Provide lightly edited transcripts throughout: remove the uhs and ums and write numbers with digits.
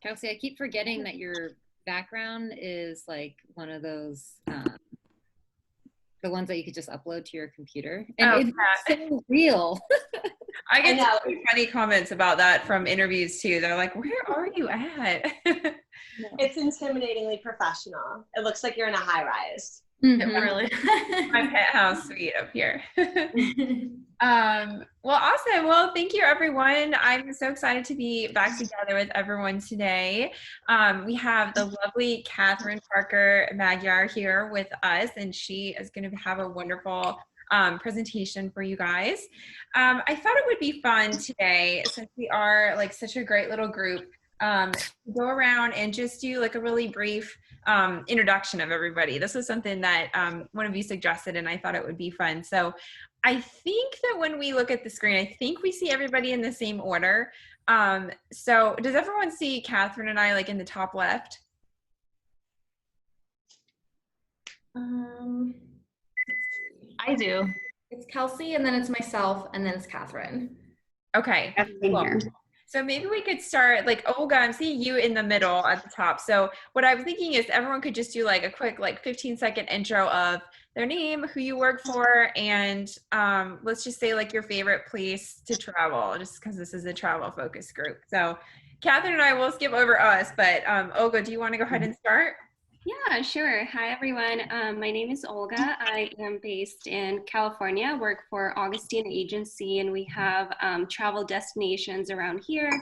Kelsey, I keep forgetting that your background is like one of those the ones that you could just upload to your computer, and Oh, it's so real. I get so many funny comments about that from interviews too. They're like, "Where are you at?" It's intimidatingly professional. It looks like you're in a high rise. Really, my penthouse suite up here. Well, awesome. Well, thank you, everyone. I'm so excited to be back together with everyone today. We have the lovely Katherine Parker Magyer here with us, and she is going to have a wonderful presentation for you guys. I thought it would be fun today, since we are like such a great little group, to go around and just do like a really brief introduction of everybody. This was something that one of you suggested, and I thought it would be fun. So I think that when we look at the screen, I think we see everybody in the same order. So does everyone see Katherine and I like in the top left? I do. It's Kelsey, and then it's myself, and then it's Katherine. Okay. Cool. So maybe we could start like, Olga, I'm seeing you in the middle at the top. So what I was thinking is everyone could just do like a quick like 15-second intro of their name, who you work for, and let's just say like your favorite place to travel, just because this is a travel focused group. So Katherine and I will skip over us, but Olga, do you want to go ahead and start? Yeah, sure. Hi, everyone. My name is Olga. I am based in California, work for Augustine Agency, and we have travel destinations around here.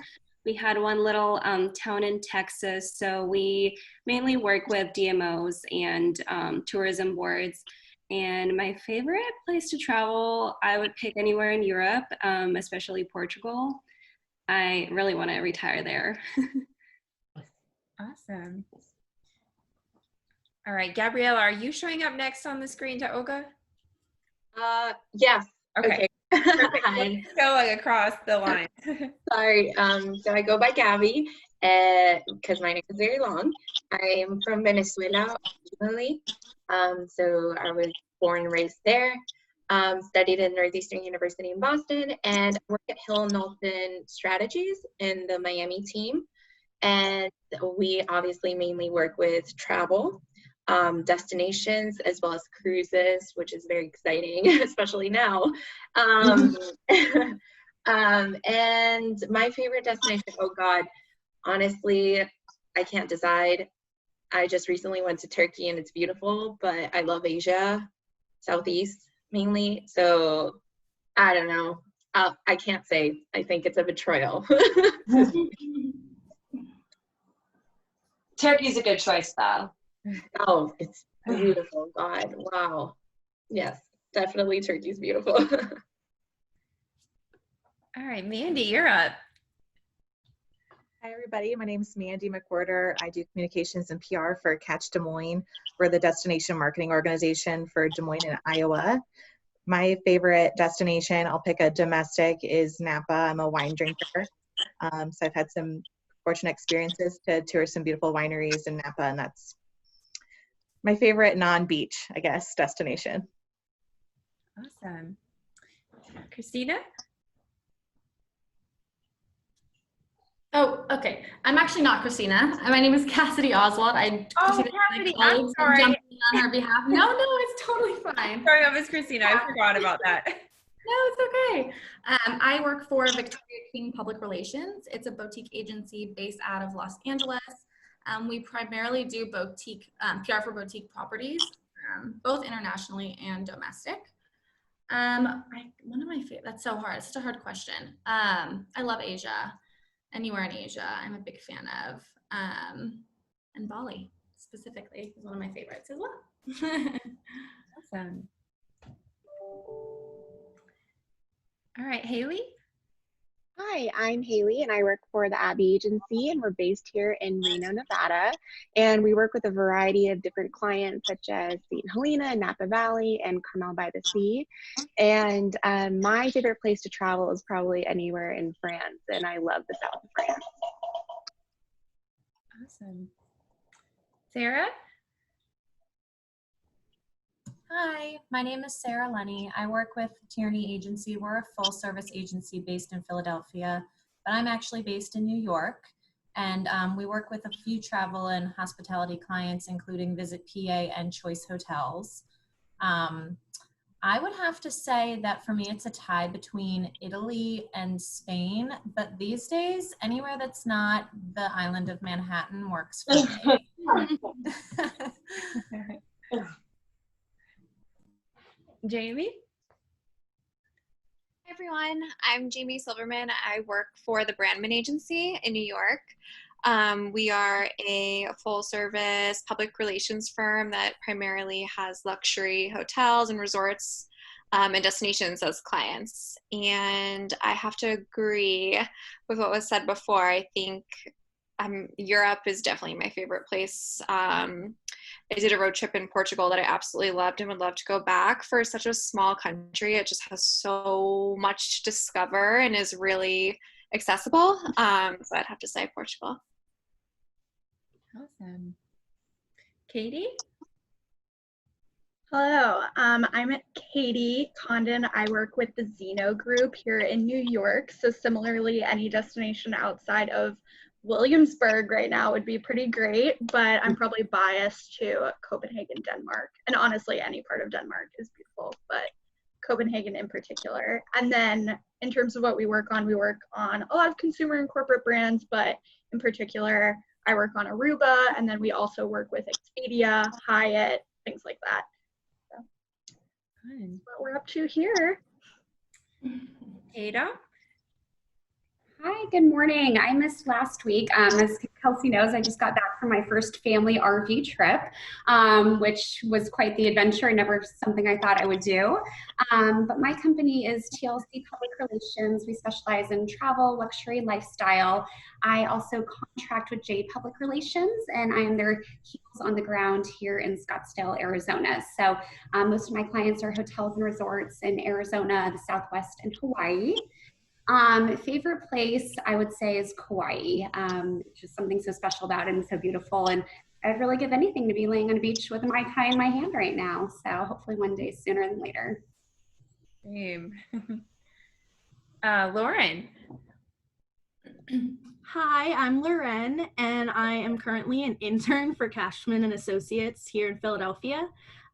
We had one little town in Texas, so we mainly work with DMOs and tourism boards. And my favorite place to travel, I would pick anywhere in Europe, especially Portugal. I really want to retire there. Awesome. All right, Gabriella, are you showing up next on the screen to Olga? Yes. Okay. Hi. Go like across the line. Sorry. So I go by Gabby because my name is very long. I am from Venezuela originally. So I was born and raised there. Studied at Northeastern University in Boston, and work at Hill Knowlton Strategies in the Miami team. And we obviously mainly work with travel. Destinations as well as cruises, which is very exciting, especially now. And my favorite destination, oh God, honestly, I can't decide. I just recently went to Turkey and it's beautiful, but I love Asia, Southeast mainly. So I don't know. I can't say. I think it's a betrayal. Turkey's a good choice, though. Oh, it's beautiful. God, wow. Yes, definitely Turkey's beautiful. All right, Mandy, you're up. Hi, everybody. My name is Mandy McWhorter. I do communications and PR for Catch Des Moines. We're the destination marketing organization for Des Moines and Iowa. My favorite destination, I'll pick a domestic, is Napa. I'm a wine drinker. So I've had some fortunate experiences to tour some beautiful wineries in Napa, and that's my favorite non-beach, I guess, destination. Awesome. Christina? Oh, okay. I'm actually not Christina. My name is Cassidy Oswald. Cassidy, I'm sorry. On her behalf. No, it's totally fine. Sorry, I was Christina. I forgot about that. No, it's okay. I work for Victoria King Public Relations. It's a boutique agency based out of Los Angeles. We primarily do boutique PR for boutique properties, both internationally and domestic. One of my favorite, that's so hard. It's such a hard question. I love Asia. Anywhere in Asia, I'm a big fan of. And Bali specifically is one of my favorites as well. Awesome. All right, Haley? Hi, I'm Haley, and I work for the Abbey Agency, and we're based here in Reno, Nevada. And we work with a variety of different clients, such as St. Helena, Napa Valley, and Carmel by the Sea. And my favorite place to travel is probably anywhere in France, and I love the south of France. Awesome. Sarah? Hi, my name is Sarah Lenny. I work with Tierney Agency. We're a full service agency based in Philadelphia, but I'm actually based in New York. And we work with a few travel and hospitality clients, including Visit PA and Choice Hotels. I would have to say that for me, it's a tie between Italy and Spain, but these days, anywhere that's not the island of Manhattan works for me. Jamie? Hi everyone, I'm Jamie Silverman. I work for the Brandman Agency in New York. We are a full service public relations firm that primarily has luxury hotels and resorts and destinations as clients. And I have to agree with what was said before. I think Europe is definitely my favorite place. I did a road trip in Portugal that I absolutely loved and would love to go back. For such a small country, it just has so much to discover and is really accessible. So I'd have to say Portugal. Awesome. Katie? Hello, I'm Katie Condon. I work with the Zeno Group here in New York. So similarly, any destination outside of Williamsburg right now would be pretty great, but I'm probably biased to Copenhagen, Denmark. And honestly, any part of Denmark is beautiful, but Copenhagen in particular. And then in terms of what we work on a lot of consumer and corporate brands, but in particular, I work on Aruba, and then we also work with Expedia, Hyatt, things like that. Good. What we're up to here. Ada? Hi, good morning. I missed last week. As Kelsey knows, I just got back from my first family RV trip, which was quite the adventure, never something I thought I would do. But my company is TLC Public Relations. We specialize in travel, luxury, lifestyle. I also contract with Jade Public Relations, and I am their heels on the ground here in Scottsdale, Arizona. So most of my clients are hotels and resorts in Arizona, the Southwest, and Hawaii. Favorite place I would say is Kauai. Just something so special about it and so beautiful. And I'd really give anything to be laying on a beach with a Mai Tai in my hand right now. So hopefully one day sooner than later. Same. Lauren? Hi, I'm Loren, and I am currently an intern for Cashman and Associates here in Philadelphia.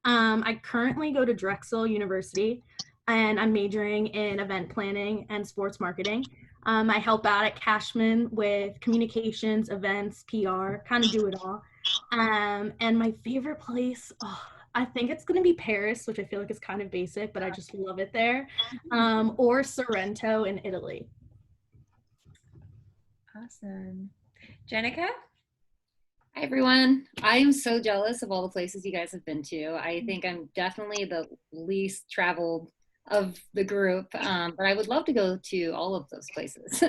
I currently go to Drexel University, and I'm majoring in event planning and sports marketing. I help out at Cashman with communications, events, PR, kind of do it all. And my favorite place, I think it's going to be Paris, which I feel like is kind of basic, but I just love it there, or Sorrento in Italy. Awesome. Jenica? Hi everyone. I am so jealous of all the places you guys have been to. I think I'm definitely the least traveled of the group, but I would love to go to all of those places.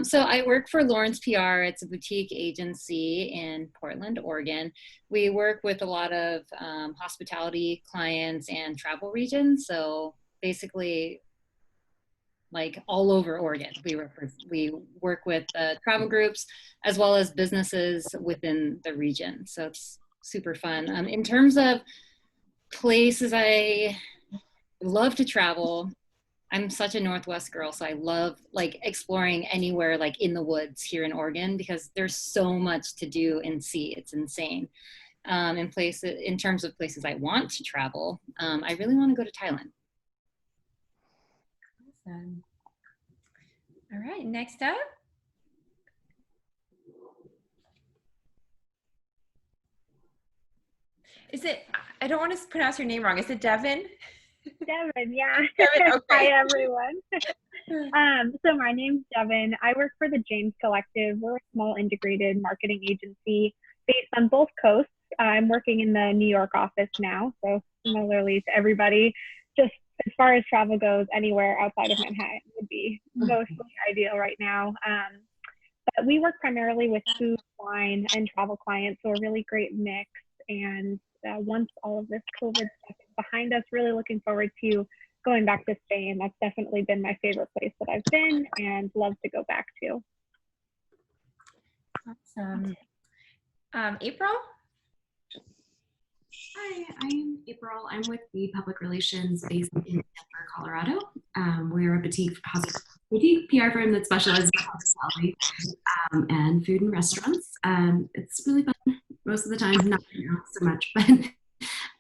So I work for Lawrence PR. It's a boutique agency in Portland, Oregon. We work with a lot of hospitality clients and travel regions. So basically, like all over Oregon. We work with travel groups as well as businesses within the region. So it's super fun. In terms of places I love to travel, I'm such a Northwest girl, so I love like exploring anywhere like in the woods here in Oregon because there's so much to do and see. It's insane. In terms of places I want to travel, I really want to go to Thailand. Awesome. All right, next up. Is it, I don't want to pronounce your name wrong. Is it Devin? Devin, yeah. Devin, okay. Hi, everyone. So my name's Devin. I work for the James Collective. We're a small integrated marketing agency based on both coasts. I'm working in the New York office now, so similarly to everybody, just as far as travel goes, anywhere outside of Manhattan would be mostly ideal right now. But we work primarily with food, wine, and travel clients, so a really great mix. And once all of this COVID stuff is behind us, really looking forward to going back to Spain. That's definitely been my favorite place that I've been and love to go back to. Awesome. April? Hi, I'm April. I'm with the Public Relations based in Denver, Colorado. We're a boutique PR firm that specializes in hospitality and food and restaurants. It's really fun most of the time, not right now so much, but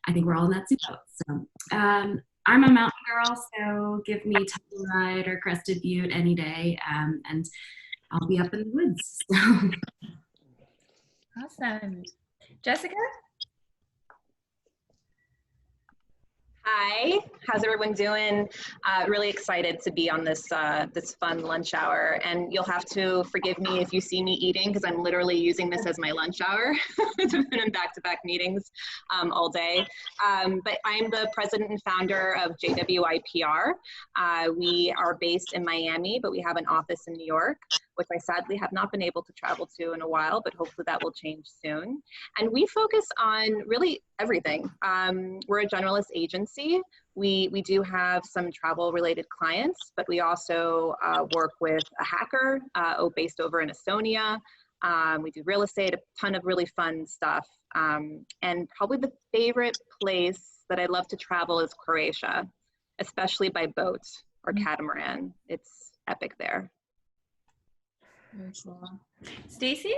I think we're all in that same boat. So I'm a mountain girl, so give me Tumble Ride or Crested Butte any day, and I'll be up in the woods. Awesome. Jessica? Hi, how's everyone doing? Really excited to be on this this fun lunch hour, and you'll have to forgive me if you see me eating because I'm literally using this as my lunch hour. I've been in back-to-back meetings all day. But I'm the president and founder of JWI PR. We are based in Miami, but we have an office in New York, which I sadly have not been able to travel to in a while, but hopefully that will change soon. And we focus on really everything. We're a generalist agency. We do have some travel related clients, but we also work with a hacker based over in Estonia. We do real estate, a ton of really fun stuff. And probably the favorite place that I love to travel is Croatia, especially by boat or catamaran. It's epic there. Stacy?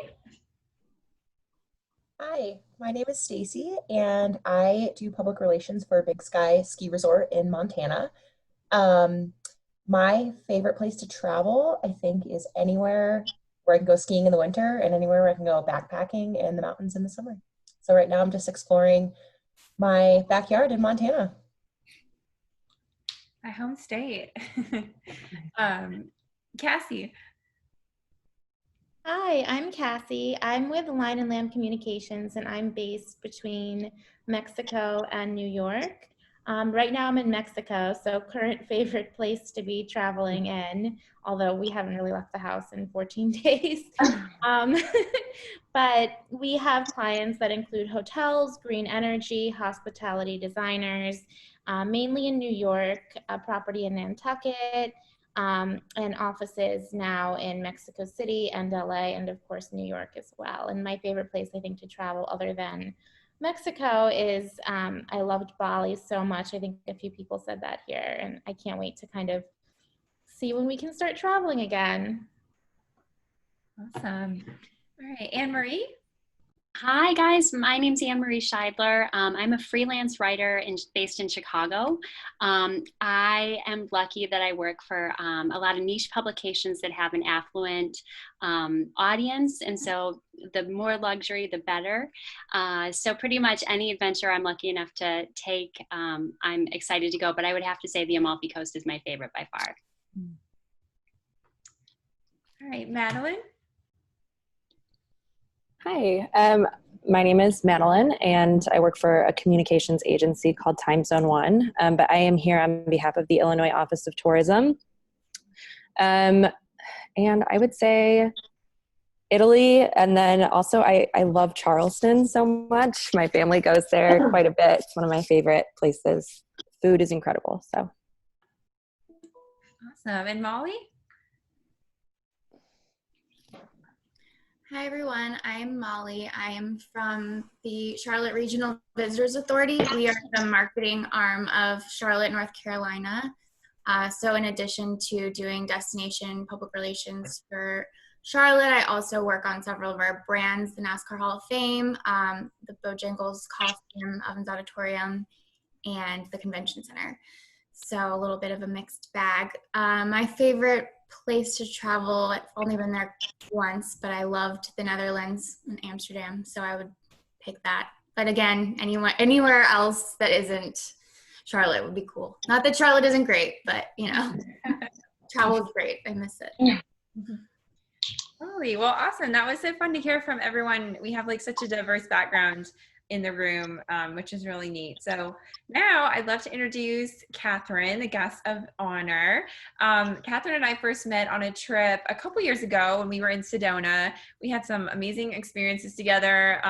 Hi, my name is Stacy, and I do public relations for Big Sky Ski Resort in Montana. My favorite place to travel, I think, is anywhere where I can go skiing in the winter and anywhere where I can go backpacking in the mountains in the summer. So right now I'm just exploring my backyard in Montana. My home state. Cassie? Hi, I'm Cassie. I'm with Line and Land Communications, and I'm based between Mexico and New York. Right now I'm in Mexico, so current favorite place to be traveling in, although we haven't really left the house in 14 days. But we have clients that include hotels, green energy, hospitality designers, mainly in New York, a property in Nantucket, and offices now in Mexico City and LA, and of course New York as well. And my favorite place, I think, to travel other than Mexico is I loved Bali so much. I think a few people said that here, and I can't wait to kind of see when we can start traveling again. Awesome. All right, Anne-Marie? Hi guys, my name's Anne-Marie Scheidler. I'm a freelance writer based in Chicago. I am lucky that I work for a lot of niche publications that have an affluent audience, and so the more luxury, the better. So pretty much any adventure I'm lucky enough to take, I'm excited to go, but I would have to say the Amalfi Coast is my favorite by far. All right, Madeline? Hi, my name is Madeline, and I work for a communications agency called Time Zone One, but I am here on behalf of the Illinois Office of Tourism. And I would say Italy, and then also I love Charleston so much. My family goes there quite a bit. It's one of my favorite places. Food is incredible, so. Awesome. And Molly? Hi everyone, I'm Molly. I am from the Charlotte Regional Visitors Authority. We are the marketing arm of Charlotte, North Carolina. So in addition to doing destination public relations for Charlotte, I also work on several of our brands, the NASCAR Hall of Fame, the Bojangles Coliseum, Ovens Auditorium, and the Convention Center. So a little bit of a mixed bag. My favorite place to travel, I've only been there once, but I loved the Netherlands and Amsterdam, so I would pick that. But again, anywhere else that isn't Charlotte would be cool. Not that Charlotte isn't great, but you know, travel is great. I miss it. Yeah. Holy, well, awesome. That was so fun to hear from everyone. We have like such a diverse background in the room, which is really neat. So now I'd love to introduce Katherine, the guest of honor. Katherine and I first met on a trip a couple years ago when we were in Sedona. We had some amazing experiences together.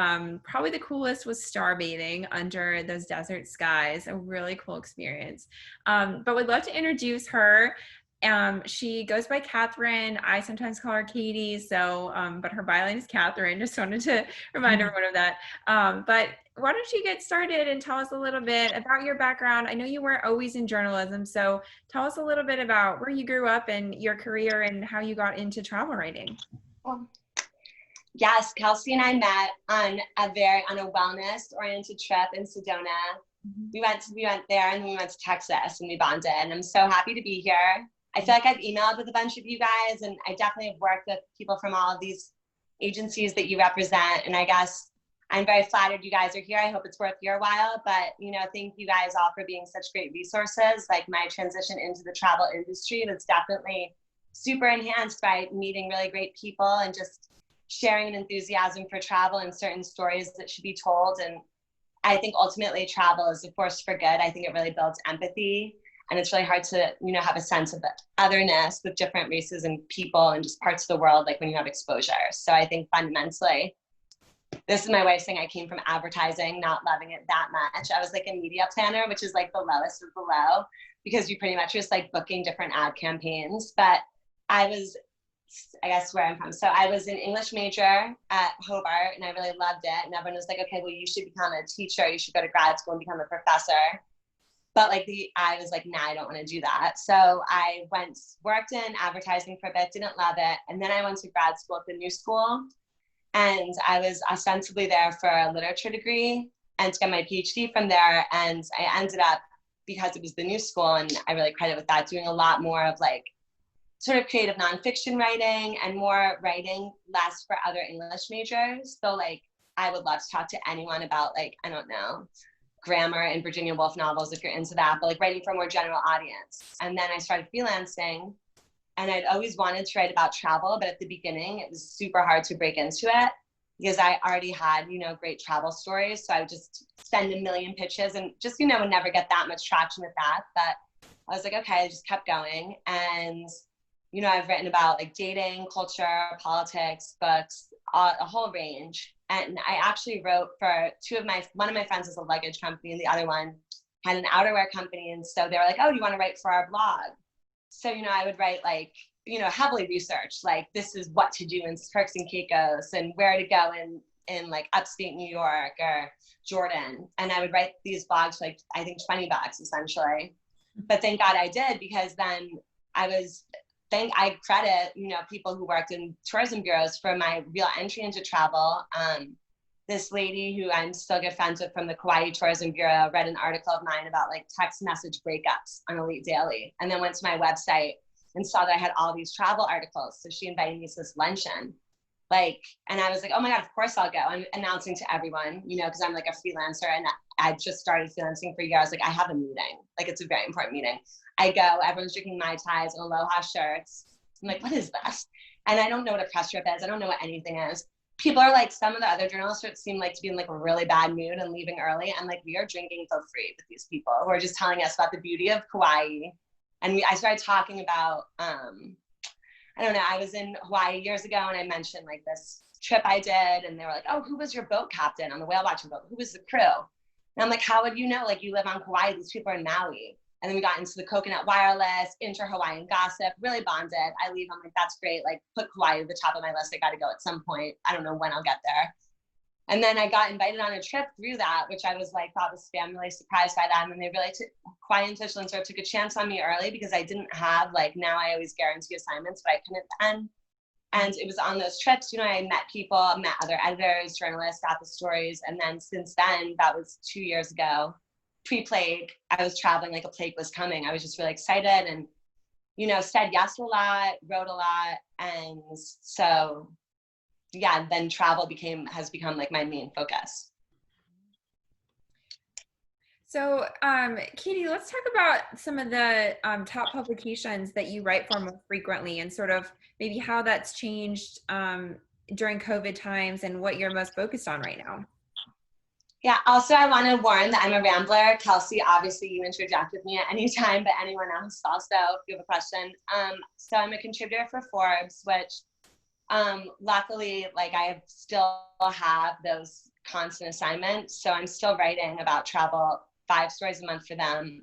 Probably the coolest was starbathing under those desert skies, a really cool experience. But we'd love to introduce her. She goes by Katherine. I sometimes call her Katie. So, but her bio name is Katherine. Just wanted to remind everyone of that. But why don't you get started and tell us a little bit about your background? I know you weren't always in journalism, so tell us a little bit about where you grew up and your career and how you got into travel writing. Well, yes, Kelsey and I met on a wellness oriented trip in Sedona. We went there and then we went to Texas and we bonded. And I'm so happy to be here. I feel like I've emailed with a bunch of you guys, and I definitely have worked with people from all of these agencies that you represent. And I guess I'm very flattered you guys are here. I hope it's worth your while. But, thank you guys all for being such great resources. Like my transition into the travel industry was definitely super enhanced by meeting really great people and just sharing an enthusiasm for travel and certain stories that should be told. And I think ultimately travel is a force for good. I think it really builds empathy. And it's really hard to, have a sense of otherness with different races and people and just parts of the world, like when you have exposure. So I think fundamentally, this is my way of saying I came from advertising, not loving it that much. I was like a media planner, which is like the lowest of the low, because you pretty much just like booking different ad campaigns. But I guess where I'm from. So I was an English major at Hobart and I really loved it. And everyone was like, okay, well, you should become a teacher. You should go to grad school and become a professor. But I was like, nah, I don't want to do that. So I worked in advertising for a bit, didn't love it. And then I went to grad school at the New School. And I was ostensibly there for a literature degree and to get my PhD from there. And I ended up, because it was the New School, and I really credit with that, doing a lot more of sort of creative nonfiction writing and more writing, less for other English majors. So I would love to talk to anyone about I don't know, grammar and Virginia Woolf novels if you're into that, but writing for a more general audience. And then I started freelancing, and I'd always wanted to write about travel, but at the beginning it was super hard to break into it because I already had, great travel stories. So I would just send a million pitches and just, would never get that much traction with that. But I was like, okay, I just kept going. And, I've written about dating, culture, politics, books, a whole range. And I actually wrote for one of my friends is a luggage company and the other one had an outerwear company. And so they were like, oh, do you want to write for our blog? So, I would write heavily researched, this is what to do in Turks and Caicos and where to go in upstate New York or Jordan. And I would write these blogs for I think $20 essentially. But thank God I did, because then I credit, people who worked in tourism bureaus for my real entry into travel. This lady who I'm still good friends with from the Kauai Tourism Bureau read an article of mine about text message breakups on Elite Daily, and then went to my website and saw that I had all these travel articles. So she invited me to this luncheon. And I was like, oh my God, of course I'll go. I'm announcing to everyone, because I'm a freelancer and I just started freelancing for a year. I was like, I have a meeting. It's a very important meeting. I go, everyone's drinking Mai Tais and Aloha shirts. I'm like, what is this? And I don't know what a press trip is. I don't know what anything is. People are some of the other journalists seem to be in a really bad mood and leaving early. And we are drinking for free with these people who are just telling us about the beauty of Kauai. And I started talking about, I don't know, I was in Hawaii years ago and I mentioned this trip I did. And they were like, oh, who was your boat captain on the whale watching boat? Who was the crew? And I'm like, how would you know? You live on Kauai, these people are in Maui. And then we got into the coconut wireless, inter-Hawaiian gossip, really bonded. I leave, I'm like, that's great. Put Kauai at the top of my list. I got to go at some point. I don't know when I'll get there. And then I got invited on a trip through that, which I was thought was family surprised by that. And they really Kauai and Tichlin sort of took a chance on me early because I didn't have now I always guarantee assignments, but I couldn't then. And it was on those trips, I met people, met other editors, journalists, got the stories. And then since then, that was 2 years ago, pre-plague, I was traveling like a plague was coming. I was just really excited and, said yes a lot, wrote a lot. And so, yeah, then travel has become my main focus. So, Katie, let's talk about some of the top publications that you write for most frequently and sort of maybe how that's changed during COVID times and what you're most focused on right now. Yeah, also I want to warn that I'm a rambler. Kelsey, obviously you interject with me at any time, but anyone else also, if you have a question. So I'm a contributor for Forbes, which luckily, I still have those constant assignments. So I'm still writing about travel, 5 stories a month for them.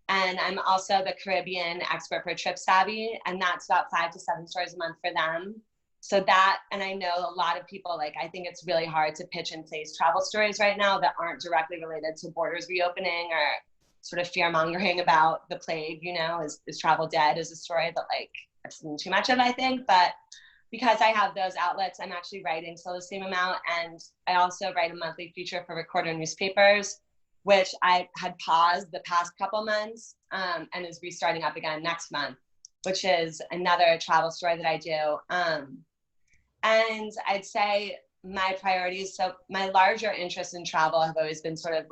And I'm also the Caribbean expert for Trip Savvy, and that's about 5 to 7 stories a month for them. So that, and I know a lot of people, like, I think it's really hard to pitch and place travel stories right now that aren't directly related to borders reopening or sort of fear mongering about the plague, you know, is travel dead is a story that, like, I've seen too much of, I think. But because I have those outlets, I'm actually writing still the same amount. And I also write a monthly feature for Recorder newspapers, which I had paused the past couple months and is restarting up again next month, which is another travel story that I do. And I'd say my priorities, so my larger interests in travel have always been sort of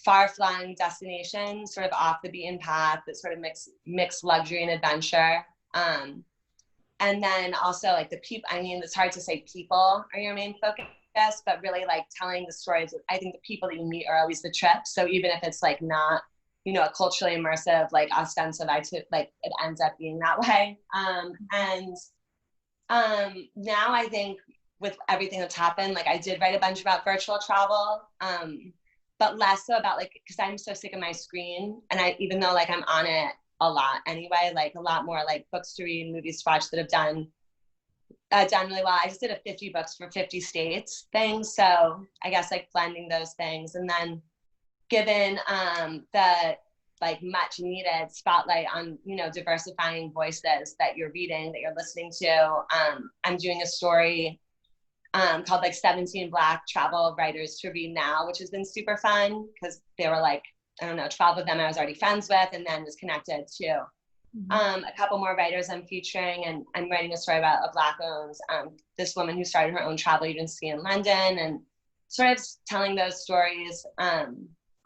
far-flung destinations, sort of off the beaten path, that sort of mix luxury and adventure. And then also like the people, I mean, it's hard to say people are your main focus, but really like telling the stories. I think the people that you meet are always the trip. So even if it's like not, you know, a culturally immersive, like ostensive, like it ends up being that way. Now I think with everything that's happened, like I did write a bunch about virtual travel, but less so about like, because I'm so sick of my screen, and even though like I'm on it a lot anyway, like a lot more like books to read, movies to watch that have done really well. I just did a 50 books for 50 states thing, so I guess like blending those things, and then given the like much needed spotlight on, you know, diversifying voices that you're reading, that you're listening to, I'm doing a story called like 17 Black travel writers to read now, which has been super fun because they were like, I don't know, 12 of them I was already friends with, and then was connected to a couple more writers I'm featuring, and I'm writing a story about a Black-owned, this woman who started her own travel agency in London, and sort of telling those stories.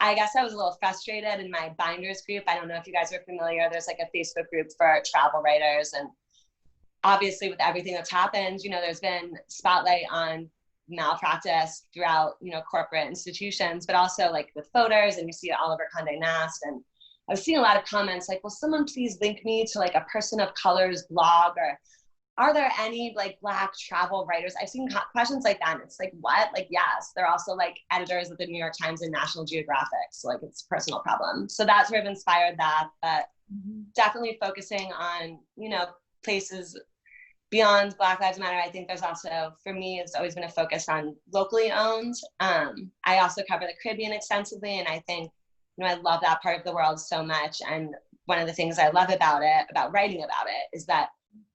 I guess I was a little frustrated in my binders group. I don't know if you guys are familiar. There's like a Facebook group for travel writers, and obviously with everything that's happened, you know, there's been spotlight on malpractice throughout, you know, corporate institutions, but also like with voters, and you see Oliver Condé Nast. And I was seeing a lot of comments like, will someone please link me to like a person of color's blog, or are there any like Black travel writers? I've seen questions like that, and it's like, what? Like, yes, they're also like editors at the New York Times and National Geographic, so like it's a personal problem. So that sort of inspired that, but definitely focusing on, you know, places beyond Black Lives Matter. I think there's also, for me, it's always been a focus on locally owned. I also cover the Caribbean extensively, and I think, you know, I love that part of the world so much. And one of the things I love about it, about writing about it, is that,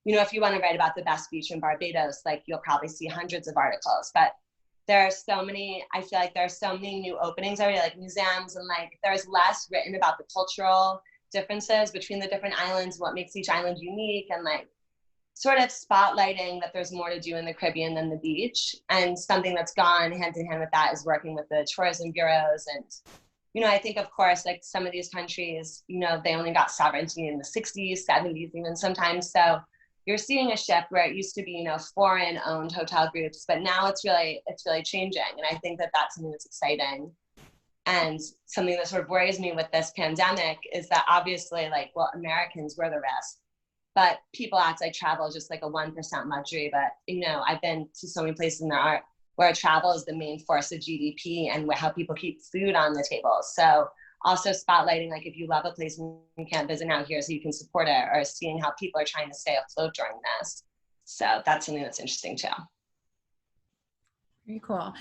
you know, if you want to write about the best beach in Barbados, like you'll probably see hundreds of articles, but there are so many, I feel like there are so many new openings already, like museums, and like there's less written about the cultural differences between the different islands, what makes each island unique, and like sort of spotlighting that there's more to do in the Caribbean than the beach. And something that's gone hand in hand with that is working with the tourism bureaus. And, you know, I think, of course, like some of these countries, you know, they only got sovereignty in the 60s, 70s, even sometimes. So you're seeing a shift where it used to be, you know, foreign owned hotel groups, but now it's really changing. And I think that that's something that's exciting. And something that sort of worries me with this pandemic is that obviously, like, well, Americans were the rest, but people act like travel is just like a 1% luxury. But, you know, I've been to so many places in the art where travel is the main force of GDP and how people keep food on the table. So also spotlighting, like, if you love a place and you can't visit out here so you can support it, or seeing how people are trying to stay afloat during this. So that's something that's interesting too. Very cool.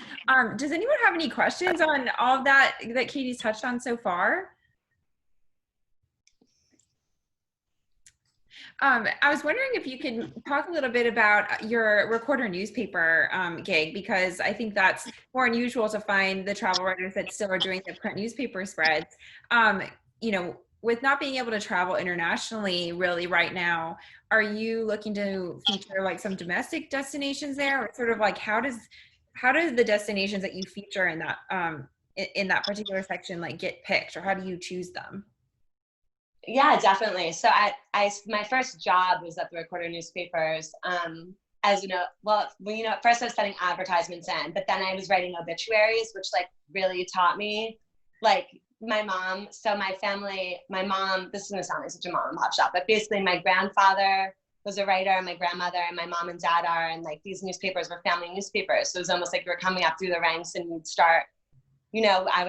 Does anyone have any questions on all of that Katie's touched on so far? I was wondering if you could talk a little bit about your Recorder newspaper gig, because I think that's more unusual to find the travel writers that still are doing the print newspaper spreads. You know, with not being able to travel internationally really right now, are you looking to feature like some domestic destinations there, or sort of like how do the destinations that you feature in that particular section like get picked, or how do you choose them? Yeah, definitely. So my first job was at the Recorder newspapers. As you know, well, you know, at first I was sending advertisements in, but then I was writing obituaries, which like really taught me, like my mom. So my family, my mom, this is gonna sound like such a mom and pop shop, but basically my grandfather was a writer, and my grandmother and my mom and dad are, and like these newspapers were family newspapers. So it was almost like you were coming up through the ranks, and you'd start, you know, I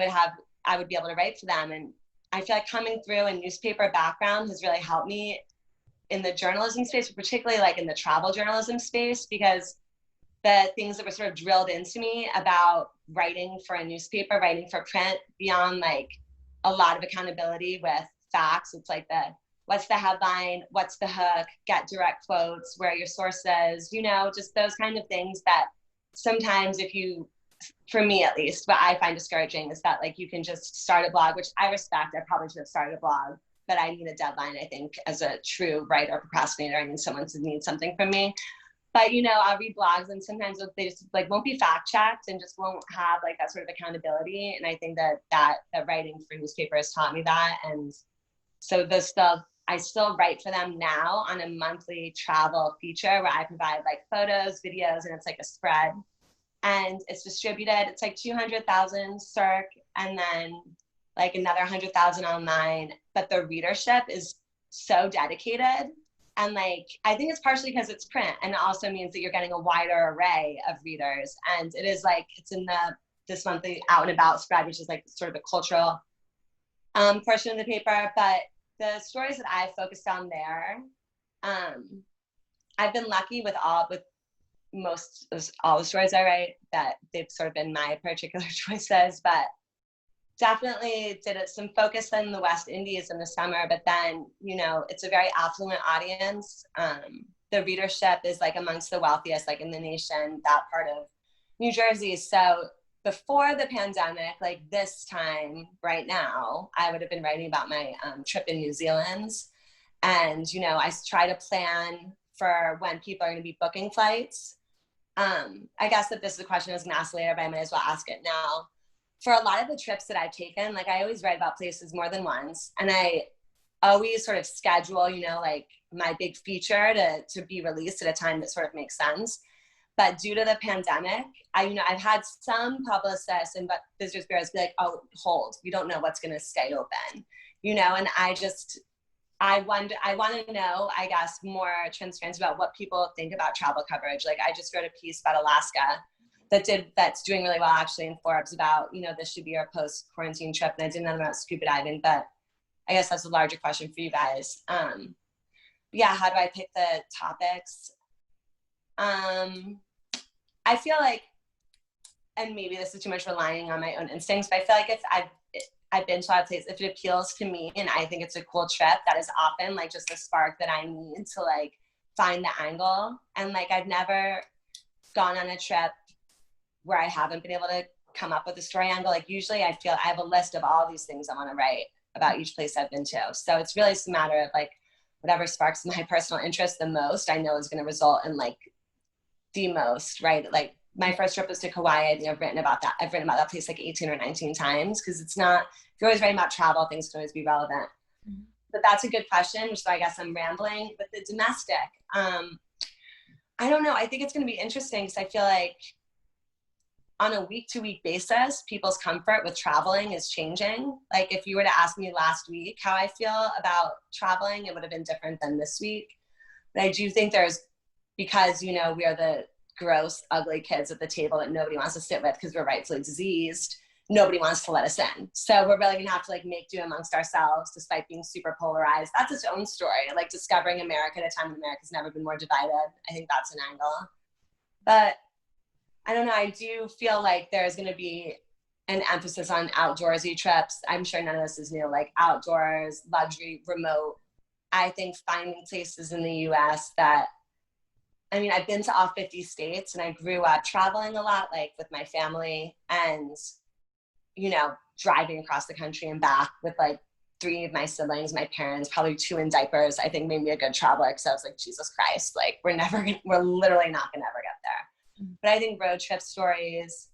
would be able to write for them. And I feel like coming through a newspaper background has really helped me in the journalism space, particularly like in the travel journalism space, because the things that were sort of drilled into me about writing for a newspaper, writing for print, beyond like a lot of accountability with facts. It's like what's the headline, what's the hook, get direct quotes, where are your sources, you know, just those kind of things that sometimes for me at least, what I find discouraging is that like you can just start a blog, which I respect. I probably should have started a blog, but I need a deadline. I think as a true writer or procrastinator, I need someone to need something from me. But you know, I'll read blogs and sometimes they just like won't be fact checked and just won't have like that sort of accountability. And I think that writing for newspapers taught me that. And so I still write for them now on a monthly travel feature where I provide like photos, videos, and it's like a spread. And it's distributed. It's like 200,000 circ, and then like another 100,000 online. But the readership is so dedicated. And like, I think it's partially because it's print, and it also means that you're getting a wider array of readers. And it is like, it's in this monthly Out and About spread, which is like sort of the cultural portion of the paper. But the stories that I focused on there, I've been lucky with all the stories I write that they've sort of been my particular choices, but definitely did some focus in the West Indies in the summer. But then, you know, it's a very affluent audience. The readership is like amongst the wealthiest, like in the nation, that part of New Jersey. So before the pandemic, like this time right now, I would have been writing about my trip in New Zealand. And, you know, I try to plan for when people are going to be booking flights. I guess that this is a question I was going to ask later, but I might as well ask it now. For a lot of the trips that I've taken, like I always write about places more than once. And I always sort of schedule, you know, like my big feature to be released at a time that sort of makes sense. But due to the pandemic, I've had some publicists and visitors bureaus be like, oh, hold, we don't know what's going to stay open, you know? And I want to know, I guess, more transparency about what people think about travel coverage. Like I just wrote a piece about Alaska that's doing really well actually in Forbes about, you know, this should be our post-quarantine trip. And I did none about scuba diving, but I guess that's a larger question for you guys. Yeah, how do I pick the topics? I feel like, and maybe this is too much relying on my own instincts, but I feel like if I've been to a lot of places, if it appeals to me and I think it's a cool trip, that is often like just the spark that I need to like find the angle. And like I've never gone on a trip where I haven't been able to come up with a story angle. Like usually I feel I have a list of all these things I want to write about each place I've been to. So it's really just a matter of like whatever sparks my personal interest the most, I know is going to result in like the most, right? Like my first trip was to Kauai. I think I've written about that place like 18 or 19 times, because it's not, if you're always writing about travel, things can always be relevant. Mm-hmm. But that's a good question, so I guess I'm rambling. But the domestic, I don't know. I think it's going to be interesting because I feel like on a week-to-week basis, people's comfort with traveling is changing. Like if you were to ask me last week how I feel about traveling, it would have been different than this week. But I do think because, you know, we are the gross, ugly kids at the table that nobody wants to sit with because we're rightfully diseased, nobody wants to let us in. So we're really gonna have to like make do amongst ourselves despite being super polarized. That's its own story, like discovering America at a time when America's never been more divided. I think that's an angle. But I don't know, I do feel like there's gonna be an emphasis on outdoorsy trips. I'm sure none of this is new, like outdoors, luxury, remote. I think finding places in the US that, I mean, I've been to all 50 states and I grew up traveling a lot, like with my family and, you know, driving across the country and back with like 3 of my siblings, my parents, probably 2 in diapers, I think made me a good traveler because I was like, Jesus Christ, like we're literally not gonna ever get there. Mm-hmm. But I think road trip stories,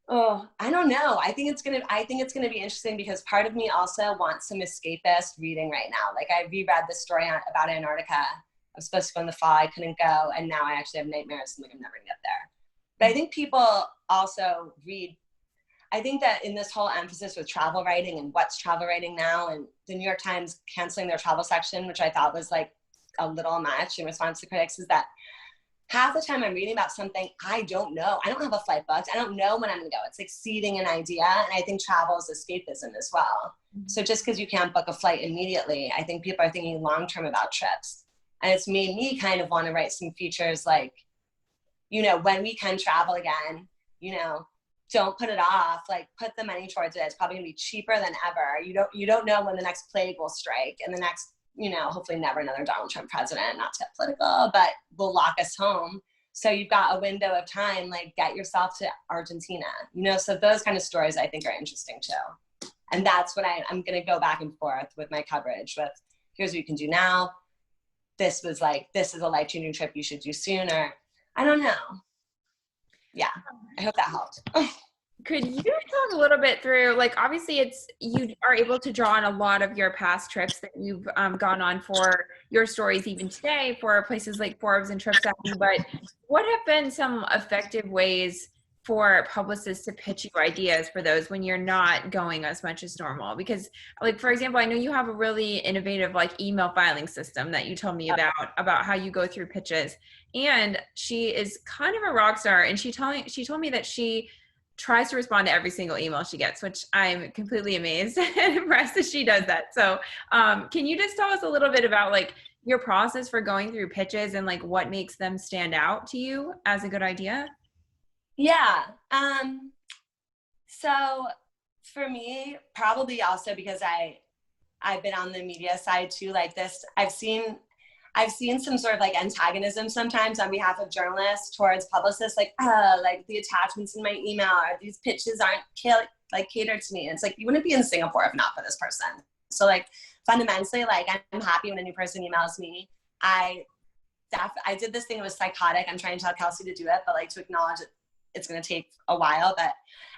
I don't know. I think it's gonna be interesting because part of me also wants some escapist reading right now. Like I reread the story about Antarctica. I was supposed to go in the fall, I couldn't go, and now I actually have nightmares and like I'm never gonna get there. But I think people also read, I think that in this whole emphasis with travel writing and what's travel writing now, and the New York Times canceling their travel section, which I thought was like a little much in response to critics, is that half the time I'm reading about something I don't know. I don't have a flight booked. I don't know when I'm gonna go. It's like seeding an idea. And I think travel is escapism as well. So just because you can't book a flight immediately, I think people are thinking long-term about trips. And it's made me kind of want to write some features like, you know, when we can travel again, you know, don't put it off, like put the money towards it. It's probably gonna be cheaper than ever. You don't know when the next plague will strike and the next, you know, hopefully never another Donald Trump president, not to get political, but will lock us home. So you've got a window of time, like get yourself to Argentina, you know? So those kind of stories I think are interesting too. And that's what I'm gonna go back and forth with my coverage with, here's what you can do now. This is a life-changing trip you should do sooner. I don't know. Yeah, I hope that helped. Could you talk a little bit through, like, obviously you are able to draw on a lot of your past trips that you've gone on for your stories even today for places like Forbes and TripSavvy, but what have been some effective ways for publicists to pitch you ideas for those when you're not going as much as normal? Because, like, for example, I know you have a really innovative like email filing system that you told me about how you go through pitches, and she is kind of a rock star, and she told me that she tries to respond to every single email she gets, which I'm completely amazed and impressed that she does that. So can you just tell us a little bit about like your process for going through pitches and like what makes them stand out to you as a good idea? Yeah. So for me, probably also because I've been on the media side too, like this, I've seen some sort of like antagonism sometimes on behalf of journalists towards publicists, like the attachments in my email or these pitches aren't catered to me. And it's like, you wouldn't be in Singapore if not for this person. So like fundamentally, like I'm happy when a new person emails me. I did this thing, it was psychotic. I'm trying to tell Kelsey to do it, but like to acknowledge it, it's going to take a while. But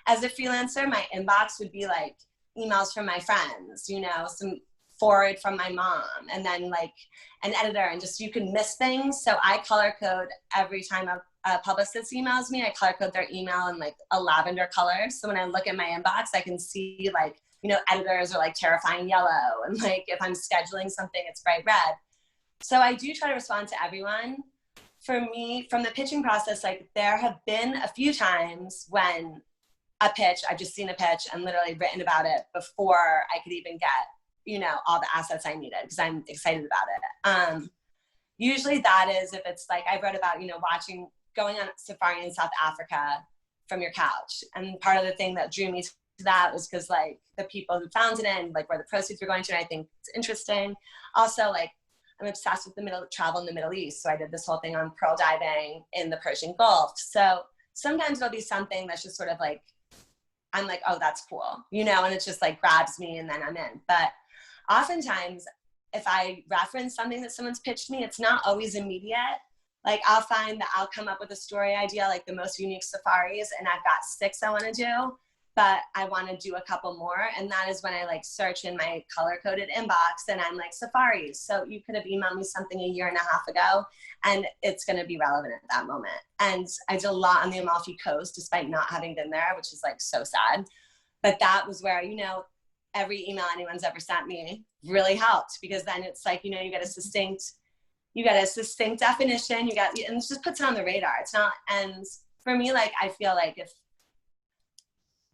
as a freelancer, my inbox would be like emails from my friends, you know, some forward from my mom, and then like an editor, and just you can miss things. So I color code every time a publicist emails me. I color code their email in like a lavender color. So when I look at my inbox, I can see like, you know, editors are like terrifying yellow, and like if I'm scheduling something, it's bright red. So I do try to respond to everyone. For me, from the pitching process, like there have been a few times when a pitch, I've just seen a pitch and literally written about it before I could even get, you know, all the assets I needed because I'm excited about it. Usually that is if it's like I wrote about, you know, going on safari in South Africa from your couch. And part of the thing that drew me to that was because like the people who founded it and like where the proceeds were going to, and I think it's interesting. Also, like I'm obsessed with travel in the Middle East. So I did this whole thing on pearl diving in the Persian Gulf. So sometimes it'll be something that's just sort of like, I'm like, oh, that's cool, you know, and it just like grabs me and then I'm in. But oftentimes, if I reference something that someone's pitched me, it's not always immediate. Like I'll find that I'll come up with a story idea, like the most unique safaris, and I've got 6 I want to do, but I want to do a couple more. And that is when I like search in my color coded inbox and I'm like safaris. So you could have emailed me something a year and a half ago and it's going to be relevant at that moment. And I did a lot on the Amalfi Coast despite not having been there, which is like so sad. But that was where, you know, every email anyone's ever sent me really helped, because then it's like, you know, you get a succinct definition, and it just puts it on the radar. It's not, and for me, like, I feel like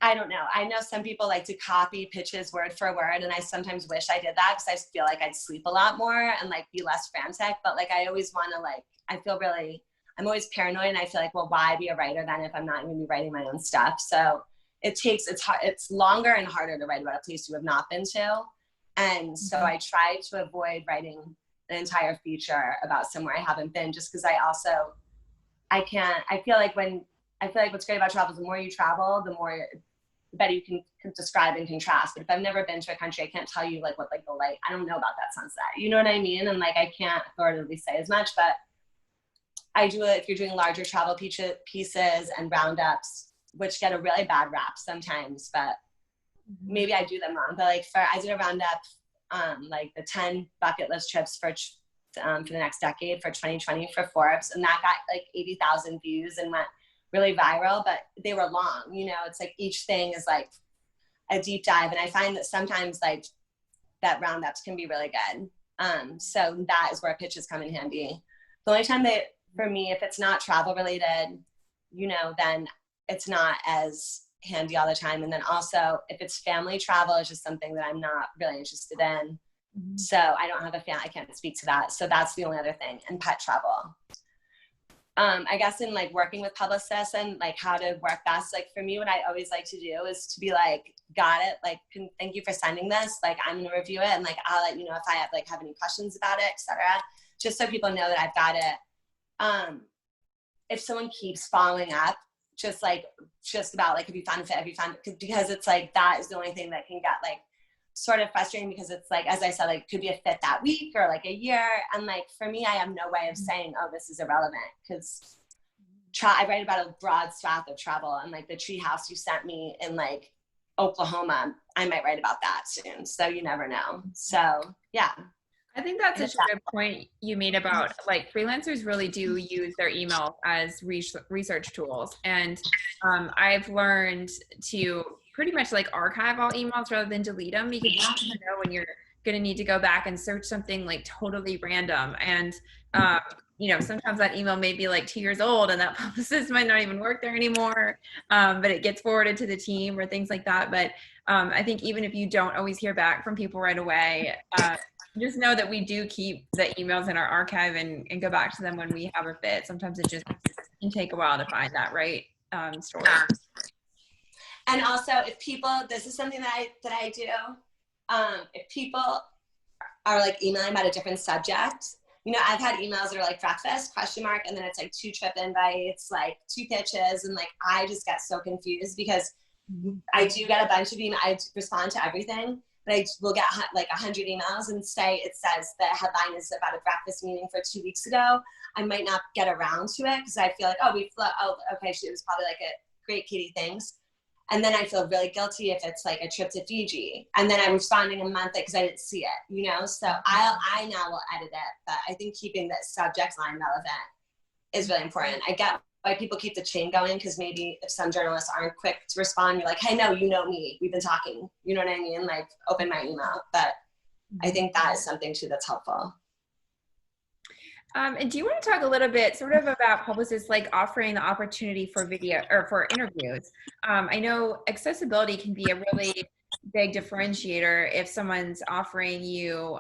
I don't know. I know some people like to copy pitches word for word, and I sometimes wish I did that because I feel like I'd sleep a lot more and like be less frantic. But like, I always want to like, I'm always paranoid, and I feel like, well, why be a writer then if I'm not going to be writing my own stuff? So it's longer and harder to write about a place you have not been to. And so I try to avoid writing an entire feature about somewhere I haven't been, just because I feel like what's great about travel is the more you travel, the better you can describe and contrast. But if I've never been to a country, I can't tell you like what like the light, I don't know about that sunset. You know what I mean? And like, I can't authoritatively say as much, but I do it if you're doing larger travel pieces and roundups, which get a really bad rap sometimes, but maybe I do them wrong. But like I did a roundup, like the 10 bucket list trips for the next decade for 2020 for Forbes. And that got like 80,000 views and went really viral, but they were long, you know, it's like each thing is like a deep dive. And I find that sometimes like that roundups can be really good. So that is where pitches come in handy. The only time for me, if it's not travel related, you know, then it's not as handy all the time. And then also if it's family travel, it's just something that I'm not really interested in. So I don't have a family, I can't speak to that. So that's the only other thing. And pet travel. I guess in like working with publicists and like how to work best, like for me, what I always like to do is to be like, got it, like, thank you for sending this, like I'm gonna review it, and like I'll let you know if I have any questions about it, etc., just so people know that I've got it. If someone keeps following up, just about like, if you found a fit, because it's like that is the only thing that can get like sort of frustrating, because it's like, as I said, like could be a fit that week or like a year, and like for me, I have no way of saying, oh, this is irrelevant, because I write about a broad swath of travel, and like the treehouse you sent me in like Oklahoma, I might write about that soon, so you never know. So yeah, I think that's such a good point you made about like freelancers really do use their email as research tools. And I've learned to pretty much like archive all emails rather than delete them, because you never know when you're going to need to go back and search something like totally random. And, you know, sometimes that email may be like 2 years old and that publicist might not even work there anymore, but it gets forwarded to the team or things like that. But I think even if you don't always hear back from people right away, just know that we do keep the emails in our archive and go back to them when we have a fit. Sometimes it just can take a while to find that right story. And also, if people, this is something that I do, if people are like emailing about a different subject, you know, I've had emails that are like breakfast, ? And then it's like 2 trip invites, like 2 pitches, and like I just get so confused, because I do get a bunch of emails. I respond to everything, but I will get like 100 emails and it says the headline is about a breakfast meeting for 2 weeks ago. I might not get around to it because I feel like, okay, she was probably like a great Katie, thanks. And then I feel really guilty if it's like a trip to Fiji, and then I'm responding a month because I didn't see it, you know? So I now will edit it, but I think keeping the subject line relevant is really important. I get why people keep the chain going, because maybe if some journalists aren't quick to respond, you're like, hey, no, you know me, we've been talking, you know what I mean? Like, open my email. But I think that is something too that's helpful. And do you want to talk a little bit sort of about publicists like offering the opportunity for video or for interviews? I know accessibility can be a really big differentiator if someone's offering you,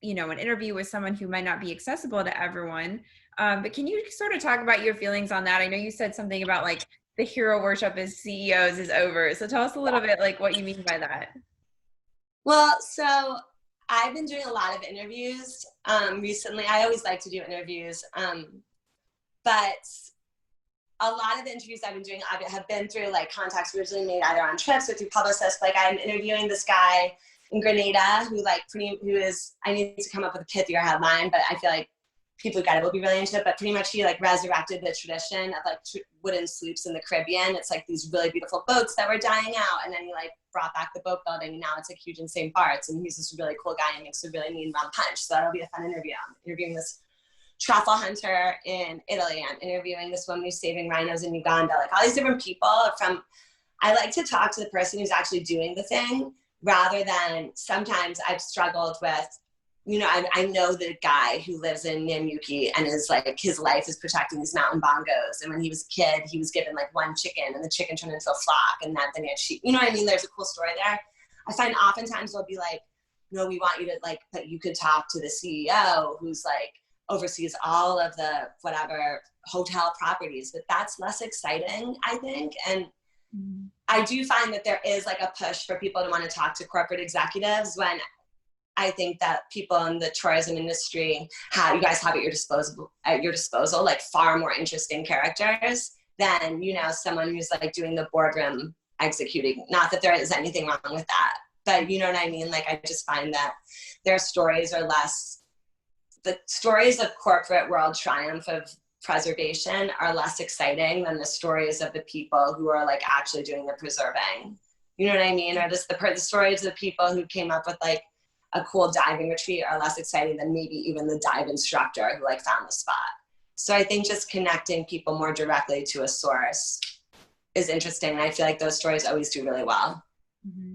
you know, an interview with someone who might not be accessible to everyone. But can you sort of talk about your feelings on that? I know you said something about like the hero worship as CEOs is over. So tell us a little bit like what you mean by that. Well, so I've been doing a lot of interviews recently. I always like to do interviews, but a lot of the interviews I've been doing have been through like contacts originally made either on trips or through publicists. Like I'm interviewing this guy in Grenada who I need to come up with a pithier headline, but I feel like people who got it will be really into it. But pretty much he like resurrected the tradition of like wooden sloops in the Caribbean. It's like these really beautiful boats that were dying out, and then he like brought back the boat building, and now it's like huge in same parts, and he's this really cool guy and makes a really mean rum punch. So that'll be a fun interview. I'm interviewing this truffle hunter in Italy. I'm interviewing this woman who's saving rhinos in Uganda. Like all these different people I like to talk to the person who's actually doing the thing, rather than sometimes I've struggled with, you know, I know the guy who lives in Nanyuki and is like, his life is protecting these mountain bongos. And when he was a kid, he was given like 1 chicken, and the chicken turned into a flock, and then he had sheep. You know what I mean? There's a cool story there. I find oftentimes they'll be like, no, we want you to like, that you could talk to the CEO who's like oversees all of the whatever hotel properties, but that's less exciting, I think. And I do find that there is like a push for people to want to talk to corporate executives, when I think that people in the tourism industry you guys have at your disposal like far more interesting characters than, you know, someone who's like doing the boardroom executing. Not that there is anything wrong with that, but you know what I mean? Like I just find that their stories are the stories of corporate world triumph of preservation are less exciting than the stories of the people who are like actually doing the preserving. You know what I mean? Or just the stories of the people who came up with like a cool diving retreat are less exciting than maybe even the dive instructor who like found the spot. So I think just connecting people more directly to a source is interesting. And I feel like those stories always do really well. Mm-hmm.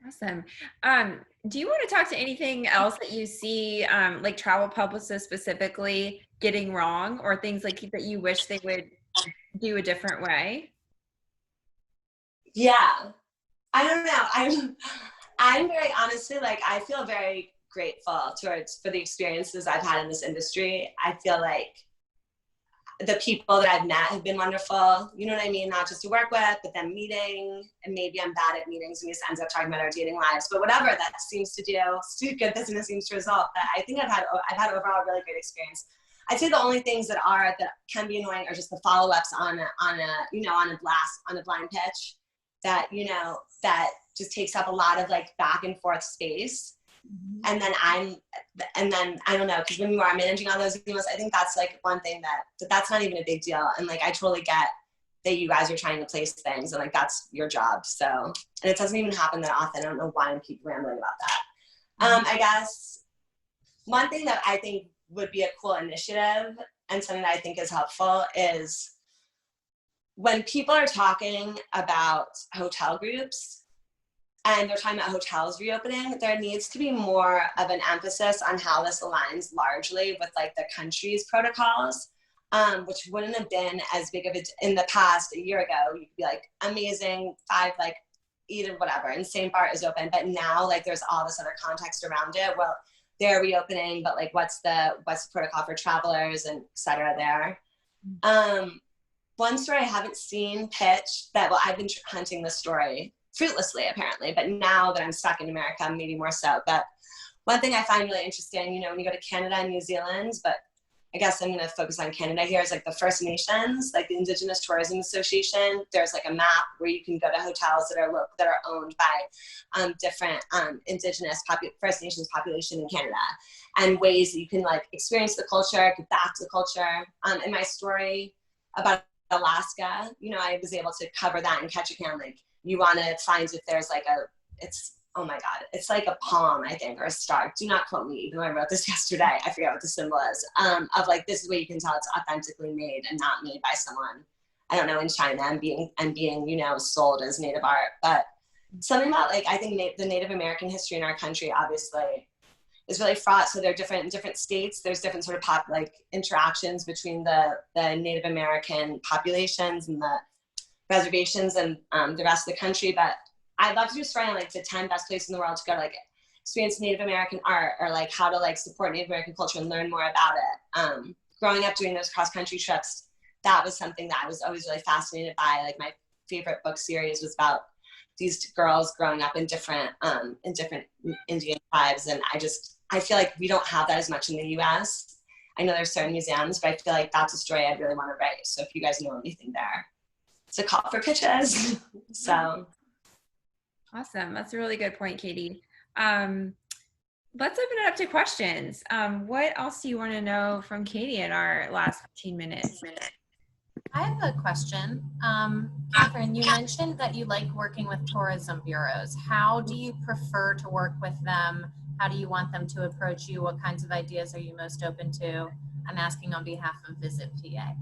Awesome. Do you want to talk to anything else that you see, like travel publicists specifically getting wrong, or things like that you wish they would do a different way? Yeah, I don't know. I'm very honestly, like, I feel very grateful for the experiences I've had in this industry. I feel like the people that I've met have been wonderful. You know what I mean? Not just to work with, but then meeting. And maybe I'm bad at meetings and we just end up talking about our dating lives. But whatever that seems to do, good business seems to result. But I think I've had overall a really great experience. I'd say the only things that can be annoying are just the follow-ups on a blind pitch that that just takes up a lot of like back and forth space. And then I don't know, because when you are managing all those emails, I think that's like one thing that's not even a big deal. And like I totally get that you guys are trying to place things and like that's your job. So, and it doesn't even happen that often. I don't know why I'm keep rambling about that. I guess one thing that I think would be a cool initiative and something that I think is helpful is when people are talking about hotel groups and they're talking about hotels reopening, there needs to be more of an emphasis on how this aligns largely with like the country's protocols, which wouldn't have been as big of it in the past. A year ago, you could be like, amazing, eat and whatever, and St. Bart is open. But now like there's all this other context around it. Well, they're reopening, but like what's the protocol for travelers and et cetera there. One story I haven't seen pitched I've been hunting this story fruitlessly apparently, but now that I'm stuck in America, maybe more so. But one thing I find really interesting, when you go to Canada and New Zealand, but I guess I'm going to focus on Canada here, is like the First Nations, like the Indigenous Tourism Association. There's like a map where you can go to hotels that are owned by different Indigenous First Nations population in Canada, and ways that you can like experience the culture, get back to the culture. In my story about Alaska, I was able to cover that in Ketchikan. Like, you want to find if there's like oh my God, it's like a palm, I think, or a star. Do not quote me, even though I wrote this yesterday. I forget what the symbol is. Of like, this is where you can tell it's authentically made and not made by someone, I don't know, in China and being sold as native art. But something about like, I think the Native American history in our country obviously is really fraught. So they're different in different states. There's different sort of interactions between the Native American populations and the reservations and the rest of the country. But I'd love to do a story on like the 10 best places in the world to go to like experience Native American art, or like how to like support Native American culture and learn more about it. Growing up doing those cross-country trips, that was something that I was always really fascinated by. Like my favorite book series was about these girls growing up in different Indian tribes. And I feel like we don't have that as much in the US. I know there's certain museums, but I feel like that's a story I'd really want to write. So if you guys know anything there, it's a call for pitches. So awesome. That's a really good point, Katie. Let's open it up to questions. What else do you want to know from Katie in our last 15 minutes? I have a question. Katherine, you mentioned that you like working with tourism bureaus. How do you prefer to work with them? How do you want them to approach you? What kinds of ideas are you most open to? I'm asking on behalf of Visit PA.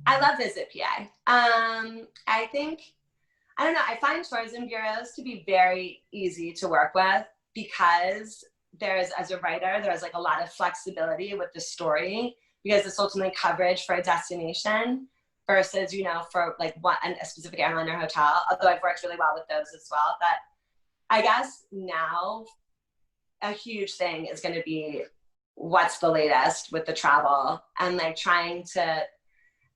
I love Visit PA. I don't know, I find tourism bureaus to be very easy to work with because as a writer, there's like a lot of flexibility with the story, because it's ultimately coverage for a destination versus, for like a specific airline or hotel, although I've worked really well with those as well. But I guess now a huge thing is going to be what's the latest with the travel, and like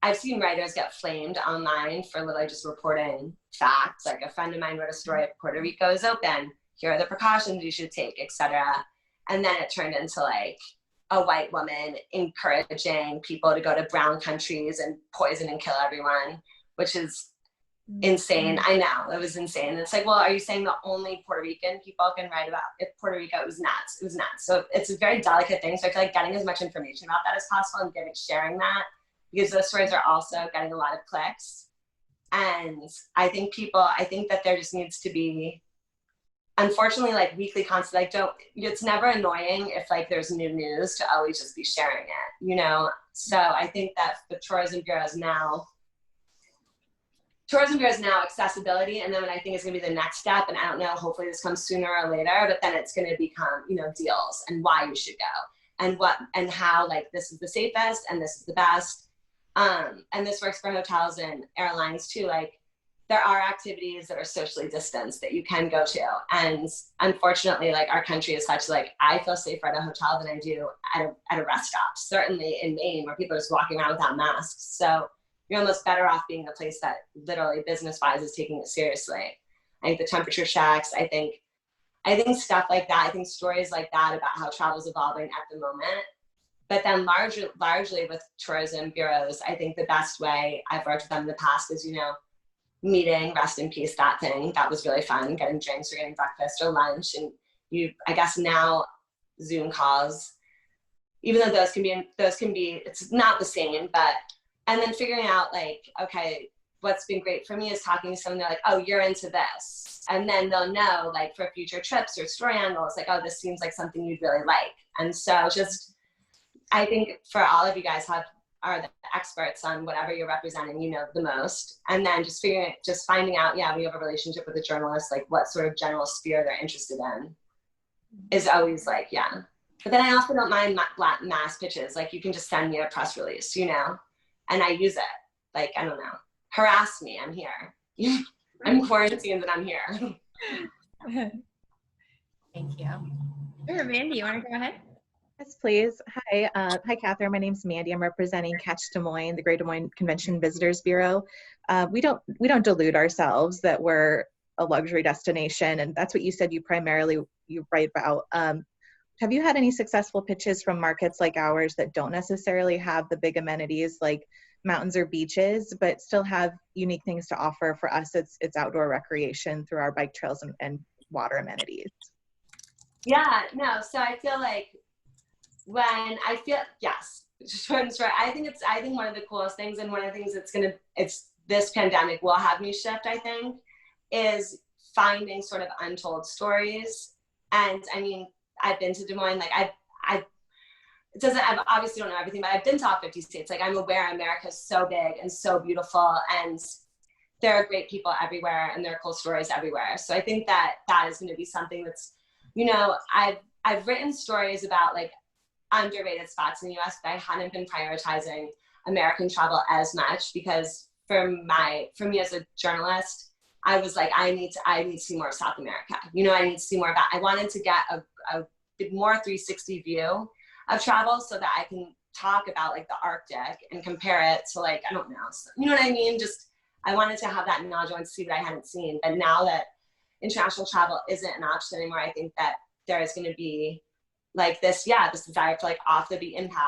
I've seen writers get flamed online for literally just reporting facts. Like a friend of mine wrote a story of Puerto Rico is open. Here are the precautions you should take, etc. And then it turned into like a white woman encouraging people to go to brown countries and poison and kill everyone, which is insane. I know, it was insane. It's like, well, are you saying the only Puerto Rican people can write about Puerto Rico? It was nuts. It was nuts. So it's a very delicate thing. So I feel like getting as much information about that as possible and sharing that, because those stories are also getting a lot of clicks. And I think that there just needs to be, unfortunately, like weekly content, it's never annoying if like there's new news to always just be sharing it, So I think that the tourism bureaus now, tourism bureaus now accessibility, and then what I think is going to be the next step, and I don't know, hopefully this comes sooner or later, but then it's going to become, you know, deals and why you should go and what and how, like, this is the safest and this is the best. And this works for hotels and airlines too. Like, there are activities that are socially distanced that you can go to. And unfortunately, like, our country is such, like, I feel safer at a hotel than I do at a rest stop, certainly in Maine, where people are just walking around without masks. So you're almost better off being a place that literally business-wise is taking it seriously. I think the temperature checks, I think stuff like that, I think stories like that about how travel is evolving at the moment. But then largely with tourism bureaus, I think the best way, I've worked with them in the past, is, you know, meeting, rest in peace, that thing. That was really fun, getting drinks or getting breakfast or lunch. And I guess now Zoom calls, even though those can be, it's not the same, but, and then figuring out, like, okay, what's been great for me is talking to someone, they're like, oh, you're into this. And then they'll know, like, for future trips or story angles, like, oh, this seems like something you'd really like. And so just, I think for all of you guys are the experts on whatever you're representing, you know, the most. And then just finding out, yeah, we have a relationship with a journalist, like what sort of general sphere they're interested in is always like, yeah. But then I also don't mind mass pitches. Like, you can just send me a press release, you know, and I use it. Like, I don't know, harass me, I'm here. I'm quarantined and I'm here. Thank you. Sure, Mandy, you want to go ahead? Yes, please. Hi, hi, Katherine. My name's Mandy. I'm representing Catch Des Moines, the Great Des Moines Convention Visitors Bureau. We don't delude ourselves that we're a luxury destination, and that's what you said. You write about. Have you had any successful pitches from markets like ours that don't necessarily have the big amenities like mountains or beaches, but still have unique things to offer? For us, it's outdoor recreation through our bike trails and water amenities. Yeah, no. So I feel like yes, short and short, I think one of the coolest things, and one of the things it's this pandemic will have me shift, I think, is finding sort of untold stories. And I mean, I've been to Des Moines, like I obviously don't know everything, but I've been to all 50 states. Like, I'm aware America's so big and so beautiful, and there are great people everywhere, and there are cool stories everywhere. So I think that is going to be something that's, you know, I've written stories about, like, underrated spots in the US, but I hadn't been prioritizing American travel as much, because for me as a journalist, I was like, I need to see more of South America. You know, I need to see more about, I wanted to get a more 360 view of travel so that I can talk about, like, the Arctic and compare it to, like, I don't know, you know what I mean? Just, I wanted to have that knowledge. I wanted to see what I hadn't seen. And now that international travel isn't an option anymore, I think that there is going to be, like, this desire to, like, off the beaten path.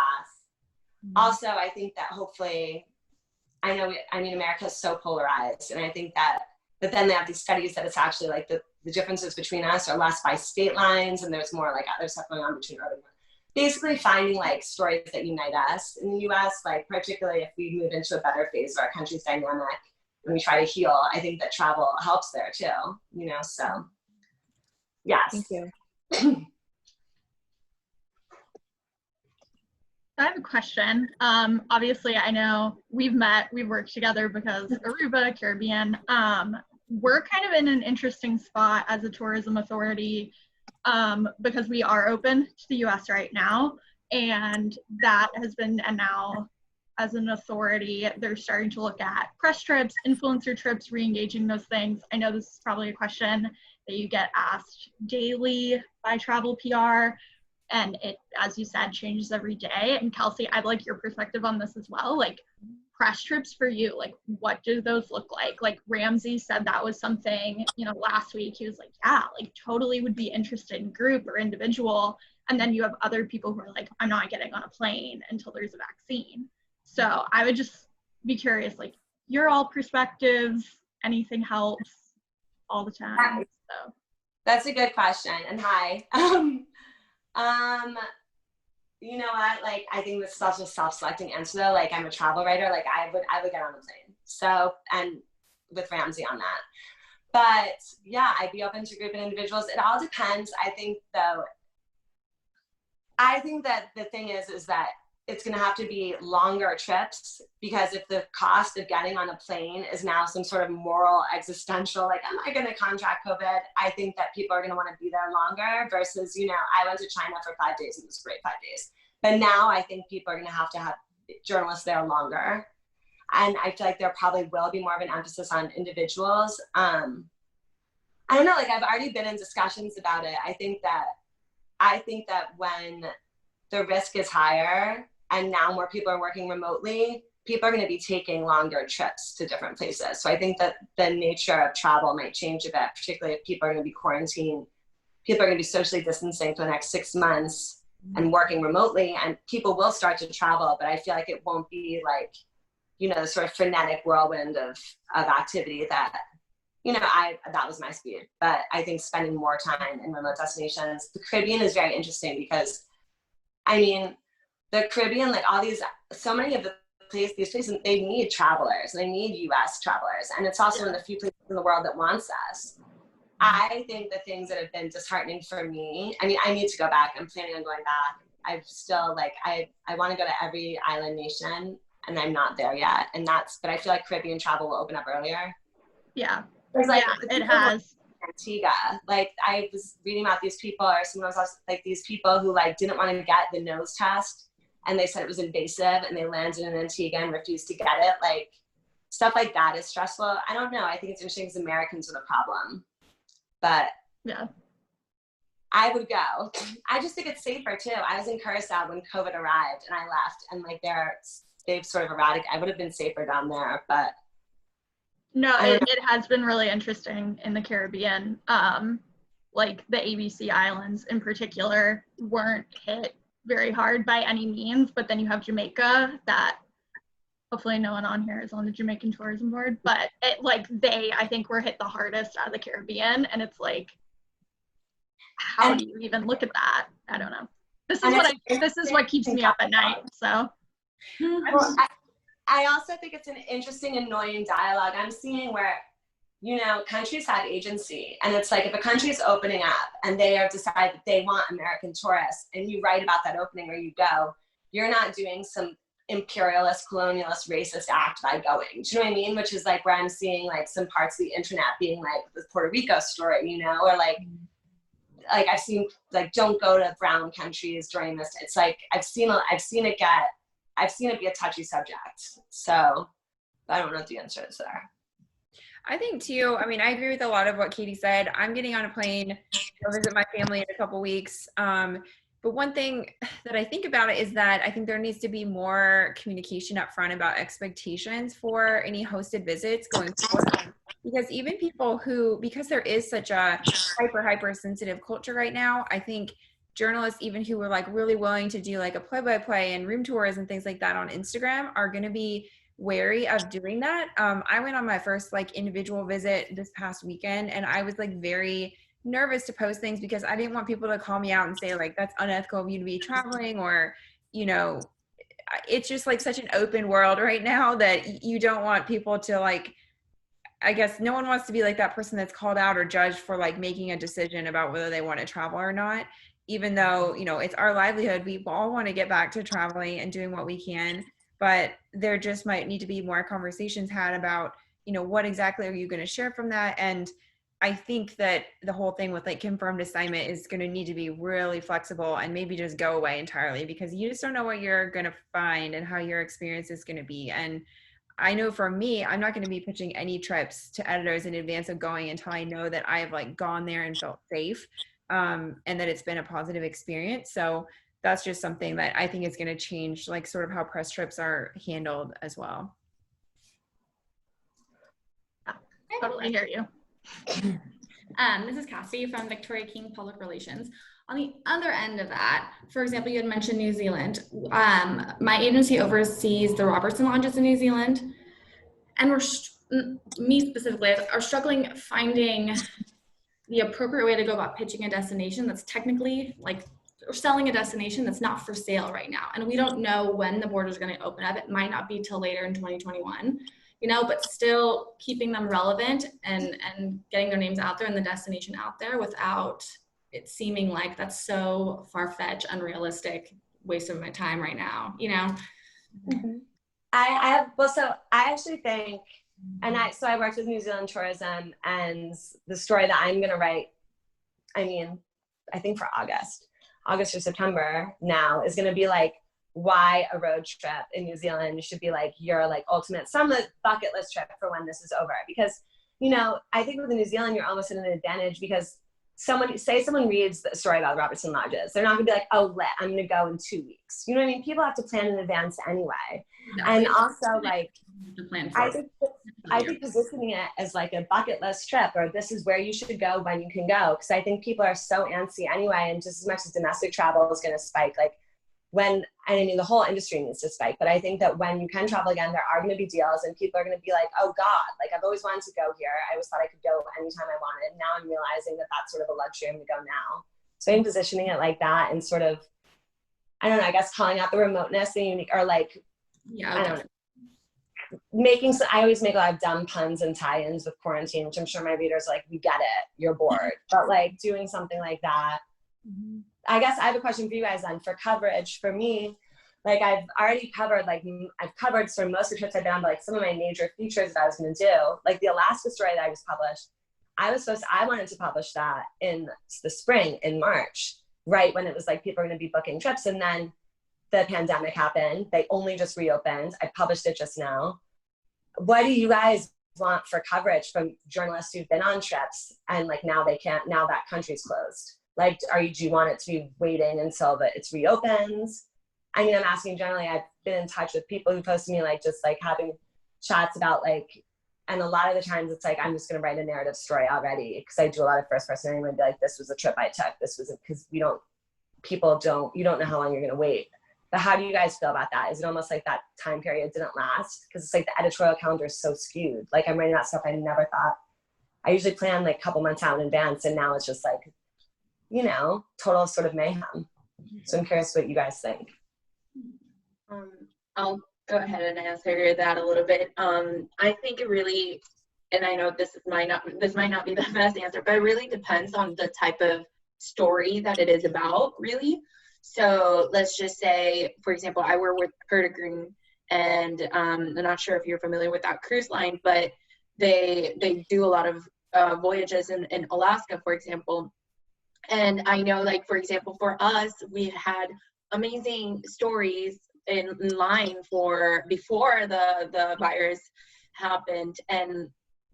Mm-hmm. Also, I think that hopefully, America is so polarized, and I think that, but then they have these studies that it's actually, like, the differences between us are less by state lines, and there's more, like, other stuff going on between urban. Basically finding, like, stories that unite us in the US, like, particularly if we move into a better phase of our country's dynamic and we try to heal, I think that travel helps there too, you know, so yes. Thank you. I have a question. Obviously, I know we've worked together because Aruba, Caribbean. We're kind of in an interesting spot as a tourism authority because we are open to the US right now. And that has been, and now as an authority, they're starting to look at press trips, influencer trips, re-engaging those things. I know this is probably a question that you get asked daily by travel PR. And it, as you said, changes every day. And Kelsey, I'd like your perspective on this as well. Like, press trips for you, like, what do those look like? Like, Ramsey said that was something, you know, last week. He was like, yeah, like, totally would be interested in group or individual. And then you have other people who are like, I'm not getting on a plane until there's a vaccine. So I would just be curious, like, your all perspectives, anything helps all the time. So that's a good question. And hi. You know what, like, I think this is also a self-selecting answer though. Like, I'm a travel writer, like, I would get on the plane. So, and with Ramsey on that. But yeah, I'd be open to group and individuals. It all depends. I think though, I think that the thing is that it's going to have to be longer trips, because if the cost of getting on a plane is now some sort of moral existential, like, am I going to contract COVID? I think that people are going to want to be there longer versus, you know, I went to China for 5 days and it was great 5 days. But now I think people are going to have journalists there longer. And I feel like there probably will be more of an emphasis on individuals. I don't know, like I've already been in discussions about it. I think that when the risk is higher and now more people are working remotely, people are going to be taking longer trips to different places. So I think that the nature of travel might change a bit, particularly if people are going to be quarantined. People are going to be socially distancing for the next 6 months and working remotely, and people will start to travel, but I feel like it won't be like, you know, the sort of frenetic whirlwind of activity that, you know, that was my speed. But I think spending more time in remote destinations, the Caribbean is very interesting because, I mean, the Caribbean, like so many of these places, they need travelers. They need US travelers. And it's also one of the few places in the world that wants us. I think the things that have been disheartening for me, I mean, I need to go back. I'm planning on going back. I've still like, I want to go to every island nation, and I'm not there yet. But I feel like Caribbean travel will open up earlier. Yeah. Like, yeah, it has. Antigua, like I was reading about these people, or someone was like these people who like didn't want to get the nose test, and they said it was invasive, and they landed in Antigua and refused to get it. Like stuff like that is stressful. I don't know. I think it's interesting because Americans are the problem, but yeah, I would go. I just think it's safer too. I was in Curacao when COVID arrived, and I left, and like they've sort of erratic. I would have been safer down there, but. No, it has been really interesting in the Caribbean. Like the ABC Islands in particular weren't hit very hard by any means, but then you have Jamaica that hopefully no one on here is on the Jamaican Tourism Board, but I think were hit the hardest out of the Caribbean, and it's like, how do you even look at that? I don't know. This is what keeps me up at night, so. Well, I also think it's an interesting, annoying dialogue I'm seeing where, you know, countries have agency, and it's like if a country is opening up and they have decided that they want American tourists, and you write about that opening where you go, you're not doing some imperialist, colonialist, racist act by going. Do you know what I mean? Which is like where I'm seeing like some parts of the internet being like the Puerto Rico story, you know, or like I've seen like don't go to brown countries during this. It's like I've seen it be a touchy subject. So I don't know what the answer is there. I think too, I mean, I agree with a lot of what Katie said. I'm getting on a plane to go visit my family in a couple weeks. But one thing that I think about it is that I think there needs to be more communication up front about expectations for any hosted visits going forward. Because even people because there is such a hyper sensitive culture right now, I think journalists, even who were like really willing to do like a play-by-play and room tours and things like that on Instagram, are going to be wary of doing that. I went on my first like individual visit this past weekend, and I was like very nervous to post things because I didn't want people to call me out and say like that's unethical of you to be traveling, or, you know, it's just like such an open world right now that you don't want people to like, I guess no one wants to be like that person that's called out or judged for like making a decision about whether they want to travel or not. Even though, you know, it's our livelihood, we all want to get back to traveling and doing what we can, but there just might need to be more conversations had about, you know, what exactly are you going to share from that? And I think that the whole thing with like confirmed assignment is going to need to be really flexible and maybe just go away entirely, because you just don't know what you're going to find and how your experience is going to be. And I know for me, I'm not going to be pitching any trips to editors in advance of going until I know that I have like gone there and felt safe. And that it's been a positive experience. So that's just something that I think is going to change like sort of how press trips are handled as well. I totally hear you. This is Cassie from Victoria King Public Relations. On the other end of that, for example, you had mentioned New Zealand. My agency oversees the Robertson Lodges in New Zealand, and me specifically, are struggling finding the appropriate way to go about pitching a destination that's technically like, or selling a destination that's not for sale right now. And we don't know when the border is going to open up. It might not be till later in 2021, you know, but still keeping them relevant and getting their names out there and the destination out there without it seeming like that's so far-fetched, unrealistic, waste of my time right now, you know? I actually think, so I worked with New Zealand tourism, and the story that I'm going to write, I mean, I think for August or September now, is going to be like why a road trip in New Zealand should be like your like ultimate, some bucket list trip for when this is over. Because, you know, I think with New Zealand, you're almost at an advantage because someone reads the story about Robertson Lodges. They're not gonna be like, oh, I'm gonna go in 2 weeks. You know what I mean? People have to plan in advance anyway. Exactly. And also like, I think positioning it as like a bucket list trip, or this is where you should go when you can go. Cause I think people are so antsy anyway. And just as much as domestic travel is gonna spike, like the whole industry needs to spike, but I think that when you can travel again, there are going to be deals and people are going to be like, oh God, like I've always wanted to go here. I always thought I could go anytime I wanted. Now I'm realizing that that's sort of a luxury. I'm going to go now. So I'm positioning it like that and sort of, I don't know, I guess calling out the remoteness and unique, or like, I don't know. I always make a lot of dumb puns and tie-ins with quarantine, which I'm sure my readers are like, we get it, you're bored. But like doing something like that. I guess I have a question for you guys then. For coverage, for me, like I've already covered, I've covered sort of most of the trips I've been on, but like some of my major features that I was going to do, like the Alaska story that I just published, I wanted to publish that in the spring, in March, right when it was like people are going to be booking trips. And then the pandemic happened. They only just reopened. I published it just now. What do you guys want for coverage from journalists who've been on trips and like now they can't, now that country's closed? Like, do you want it to be waiting until it reopens? I mean, I'm asking generally. I've been in touch with people who post to me, like, just like having chats about like, and a lot of the times it's like, I'm just going to write a narrative story already. Cause I do a lot of first person anyway, be like, this was a trip I took. This was because you don't know how long you're going to wait. But how do you guys feel about that? Is it almost like that time period didn't last? Cause it's like the editorial calendar is so skewed. Like I'm writing that stuff I never thought. I usually plan like a couple months out in advance. And now it's just like, you know, total sort of mayhem. So I'm curious what you guys think. I'll go ahead and answer that a little bit. I think it really, and I know this might not be the best answer, but it really depends on the type of story that it is about, really. So let's just say, for example, I work with Katherine, and I'm not sure if you're familiar with that cruise line, but they do a lot of voyages in Alaska, for example. And I know, like, for example, for us, we had amazing stories in line for before the virus happened. And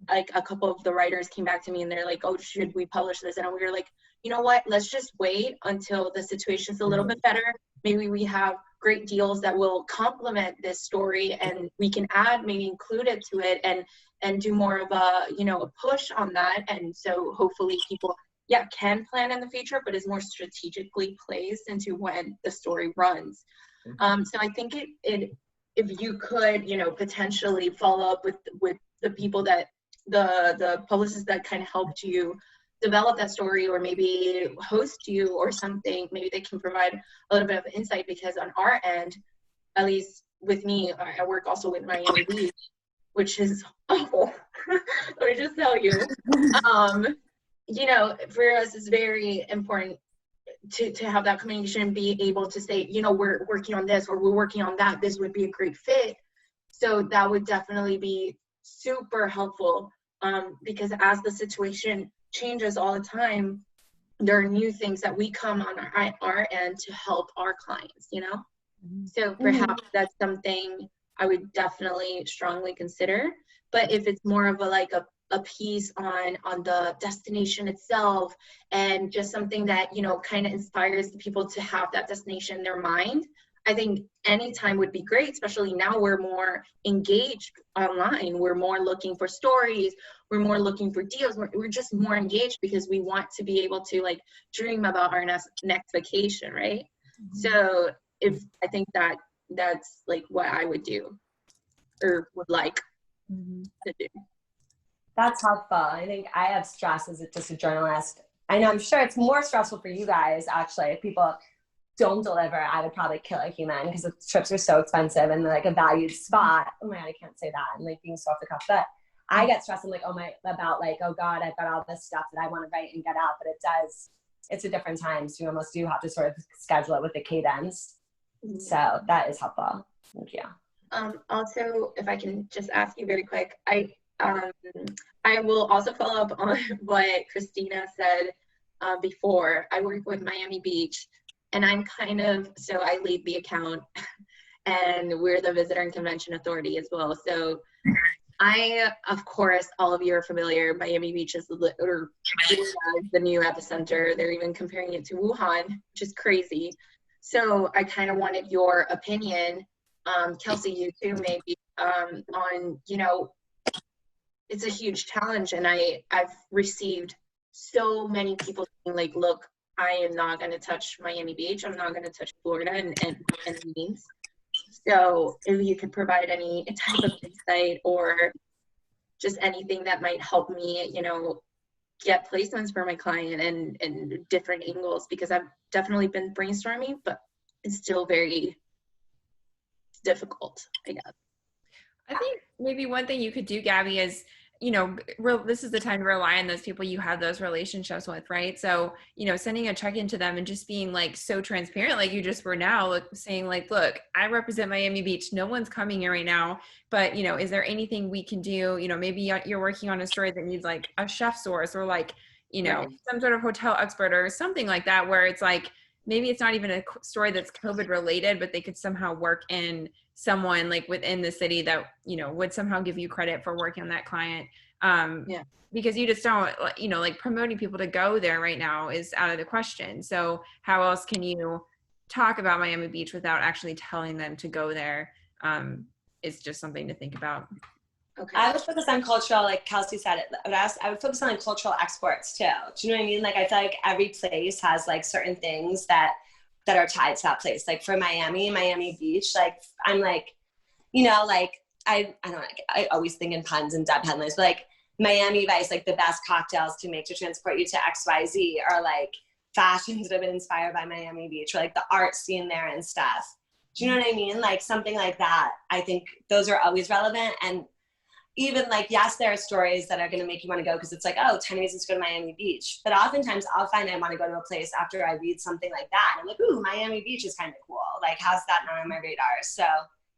like a couple of the writers came back to me and they're like, oh, should we publish this? And we were like, you know what, let's just wait until the situation's a little bit better. Maybe we have great deals that will complement this story and we can maybe include it to it and do more of a, you know, a push on that. And so hopefully people can plan in the future, but is more strategically placed into when the story runs. So I think if you could, you know, potentially follow up with the people that the publicists that kind of helped you develop that story, or maybe host you or something, maybe they can provide a little bit of insight, because on our end, at least with me, I work also with Miami Beach, which is awful. Let me just tell you. You know, for us, it's very important to have that communication, be able to say, you know, we're working on this or we're working on that. This would be a great fit. So that would definitely be super helpful, because as the situation changes all the time, there are new things that we come on our end to help our clients, you know? So perhaps that's something I would definitely strongly consider. But if it's more of a piece on the destination itself, and just something that, you know, kind of inspires the people to have that destination in their mind, I think any time would be great, especially now we're more engaged online. We're more looking for stories. We're more looking for deals. We're just more engaged because we want to be able to like dream about our next vacation, right? So I think that's like what I would do or would like to do. That's helpful. I think I have stress as just a journalist. I know, I'm sure it's more stressful for you guys, actually. If people don't deliver, I would probably kill a human because the trips are so expensive and they're like a valued spot. Oh my God, I can't say that. And like being so off the cuff. But I get stressed. I'm like, oh God, I've got all this stuff that I want to write and get out. But it's a different time. So you almost do have to sort of schedule it with the cadence. So that is helpful. Thank you. Also, if I can just ask you very quick, I will also follow up on what Christina said before. I work with Miami Beach, and so I lead the account, and we're the Visitor and Convention Authority as well. So of course, all of you are familiar, Miami Beach is the new epicenter. They're even comparing it to Wuhan, which is crazy. So I kind of wanted your opinion, Kelsey, you too, maybe, on, it's a huge challenge. And I've received so many people saying, like, look, I am not going to touch Miami Beach. I'm not going to touch Florida and means. So if you could provide any type of insight or just anything that might help me, get placements for my client and different angles, because I've definitely been brainstorming, but it's still very difficult, I guess. I think maybe one thing you could do, Gabby, is, this is the time to rely on those people you have those relationships with, right? So, sending a check-in to them and just being like so transparent, like you just were now, like saying like, look, I represent Miami Beach. No one's coming here right now, but, is there anything we can do? Maybe you're working on a story that needs like a chef source or like, Right. some sort of hotel expert or something like that, where it's like, maybe it's not even a story that's COVID related, but they could somehow work in someone like within the city that, would somehow give you credit for working on that client. Because you just don't, like promoting people to go there right now is out of the question. So how else can you talk about Miami Beach without actually telling them to go there? It's just something to think about. Okay. I would focus on cultural, like Kelsey said it, but I would focus on like cultural exports too. Do you know what I mean? Like I feel like every place has like certain things that are tied to that place. Like for Miami Beach, like I'm like, like I don't know, I always think in puns and dub headlines, but like Miami Vice, like the best cocktails to make to transport you to XYZ, or like fashions that have been inspired by Miami Beach, or like the art scene there and stuff. Do you know what I mean? Like something like that. I think those are always relevant. And even like, yes, there are stories that are going to make you want to go because it's like, oh, 10 reasons to go to Miami Beach. But oftentimes I'll find I want to go to a place after I read something like that. And I'm like, ooh, Miami Beach is kind of cool. Like, how's that not on my radar? So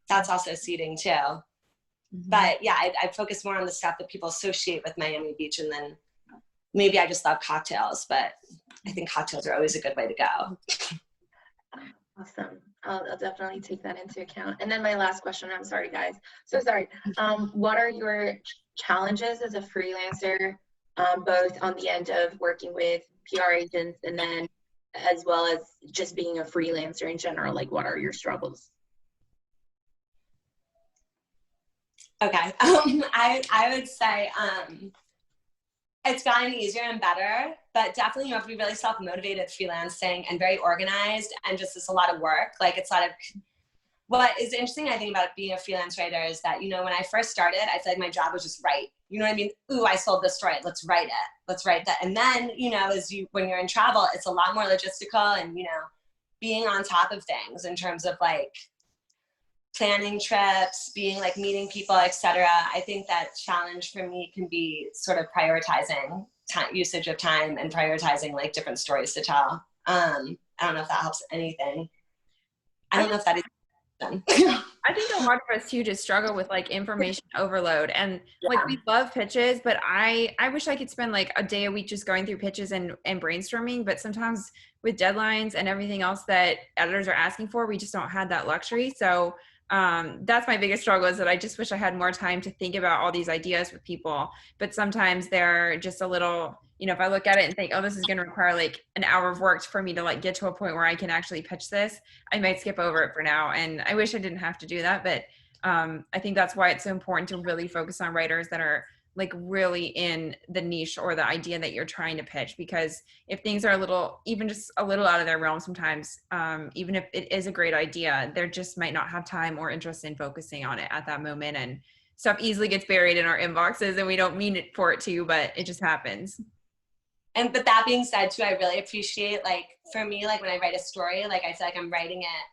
that's also seeding too. Mm-hmm. But yeah, I focus more on the stuff that people associate with Miami Beach. And then maybe I just love cocktails, but I think cocktails are always a good way to go. Awesome. I'll definitely take that into account. And then my last question, I'm sorry guys. So sorry. What are your challenges as a freelancer, both on the end of working with PR agents and then as well as just being a freelancer in general? Like what are your struggles? Okay. I would say it's gotten easier and better, but definitely you have to be really self-motivated freelancing and very organized, and just it's a lot of work. Like it's a lot of, what is interesting, I think, about being a freelance writer is that, when I first started, I feel like my job was just write. You know what I mean? Ooh, I sold this story. Let's write it. Let's write that. And then, when you're in travel, it's a lot more logistical and, being on top of things in terms of like planning trips, being like meeting people, etc. I think that challenge for me can be sort of prioritizing usage of time and prioritizing like different stories to tell. I don't know if that helps anything. I don't know if that is done. I think a lot of us too just struggle with like information overload, and like we love pitches, but I wish I could spend like a day a week just going through pitches and brainstorming, but sometimes with deadlines and everything else that editors are asking for, we just don't have that luxury. So that's my biggest struggle, is that I just wish I had more time to think about all these ideas with people. But sometimes they're just a little, if I look at it and think, oh, this is going to require like an hour of work for me to like get to a point where I can actually pitch this, I might skip over it for now. And I wish I didn't have to do that. But I think that's why it's so important to really focus on writers that are like really in the niche or the idea that you're trying to pitch. Because if things are even just a little out of their realm sometimes, even if it is a great idea, they just might not have time or interest in focusing on it at that moment. And stuff easily gets buried in our inboxes and we don't mean it for it to, but it just happens. But that being said too, I really appreciate, like for me, like when I write a story, like I feel like I'm writing it,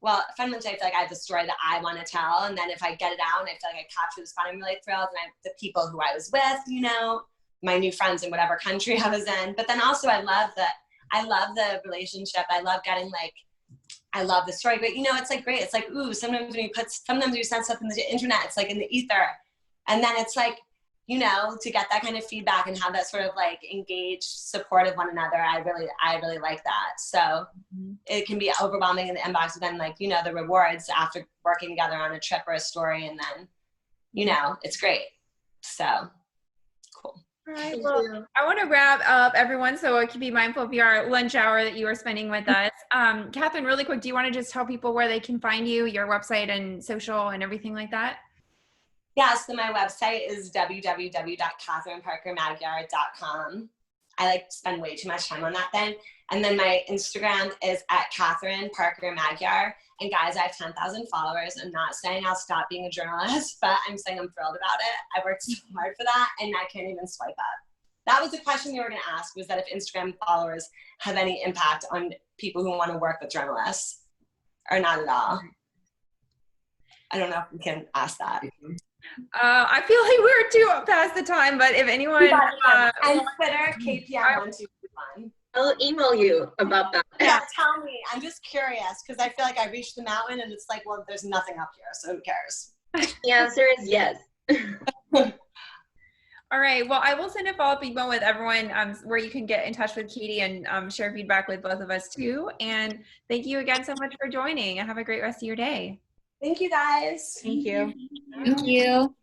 well, fundamentally, I feel like I have the story that I want to tell. And then if I get it out and I feel like I capture the spot, I'm really thrilled. And I have the people who I was with, my new friends in whatever country I was in. But then also I love the relationship. I love getting like I love the story. But, you know, it's like great. It's like, ooh, sometimes when you send stuff in the internet, it's like in the ether. And then it's like, you know, to get that kind of feedback and have that sort of like engaged support of one another, I really like that. So it can be overwhelming in the inbox, but then like, you know, the rewards after working together on a trip or a story, and then, you know, it's great. So cool. All right, well, I want to wrap up everyone, so it can be mindful of your lunch hour that you are spending with us. Katherine, really quick, do you want to just tell people where they can find you, your website and social and everything like that? Yeah, so my website is www.katherineparkermagyar.com. I like to spend way too much time on that then. And then my Instagram is at Katherine Parker Magyer. And guys, I have 10,000 followers. I'm not saying I'll stop being a journalist, but I'm saying I'm thrilled about it. I worked so hard for that, and I can't even swipe up. That was the question you were going to ask, was that if Instagram followers have any impact on people who want to work with journalists, or not at all. I don't know if we can ask that. I feel like we're too past the time, but if anyone and Twitter, KPM1221. I'll email you about that. Yeah, tell me. I'm just curious because I feel like I reached the mountain and it's like, well, there's nothing up here, so who cares? The answer is yes. All right. Well, I will send a follow-up email with everyone where you can get in touch with Katie and share feedback with both of us too. And thank you again so much for joining, and have a great rest of your day. Thank you, guys. Thank you. Thank you.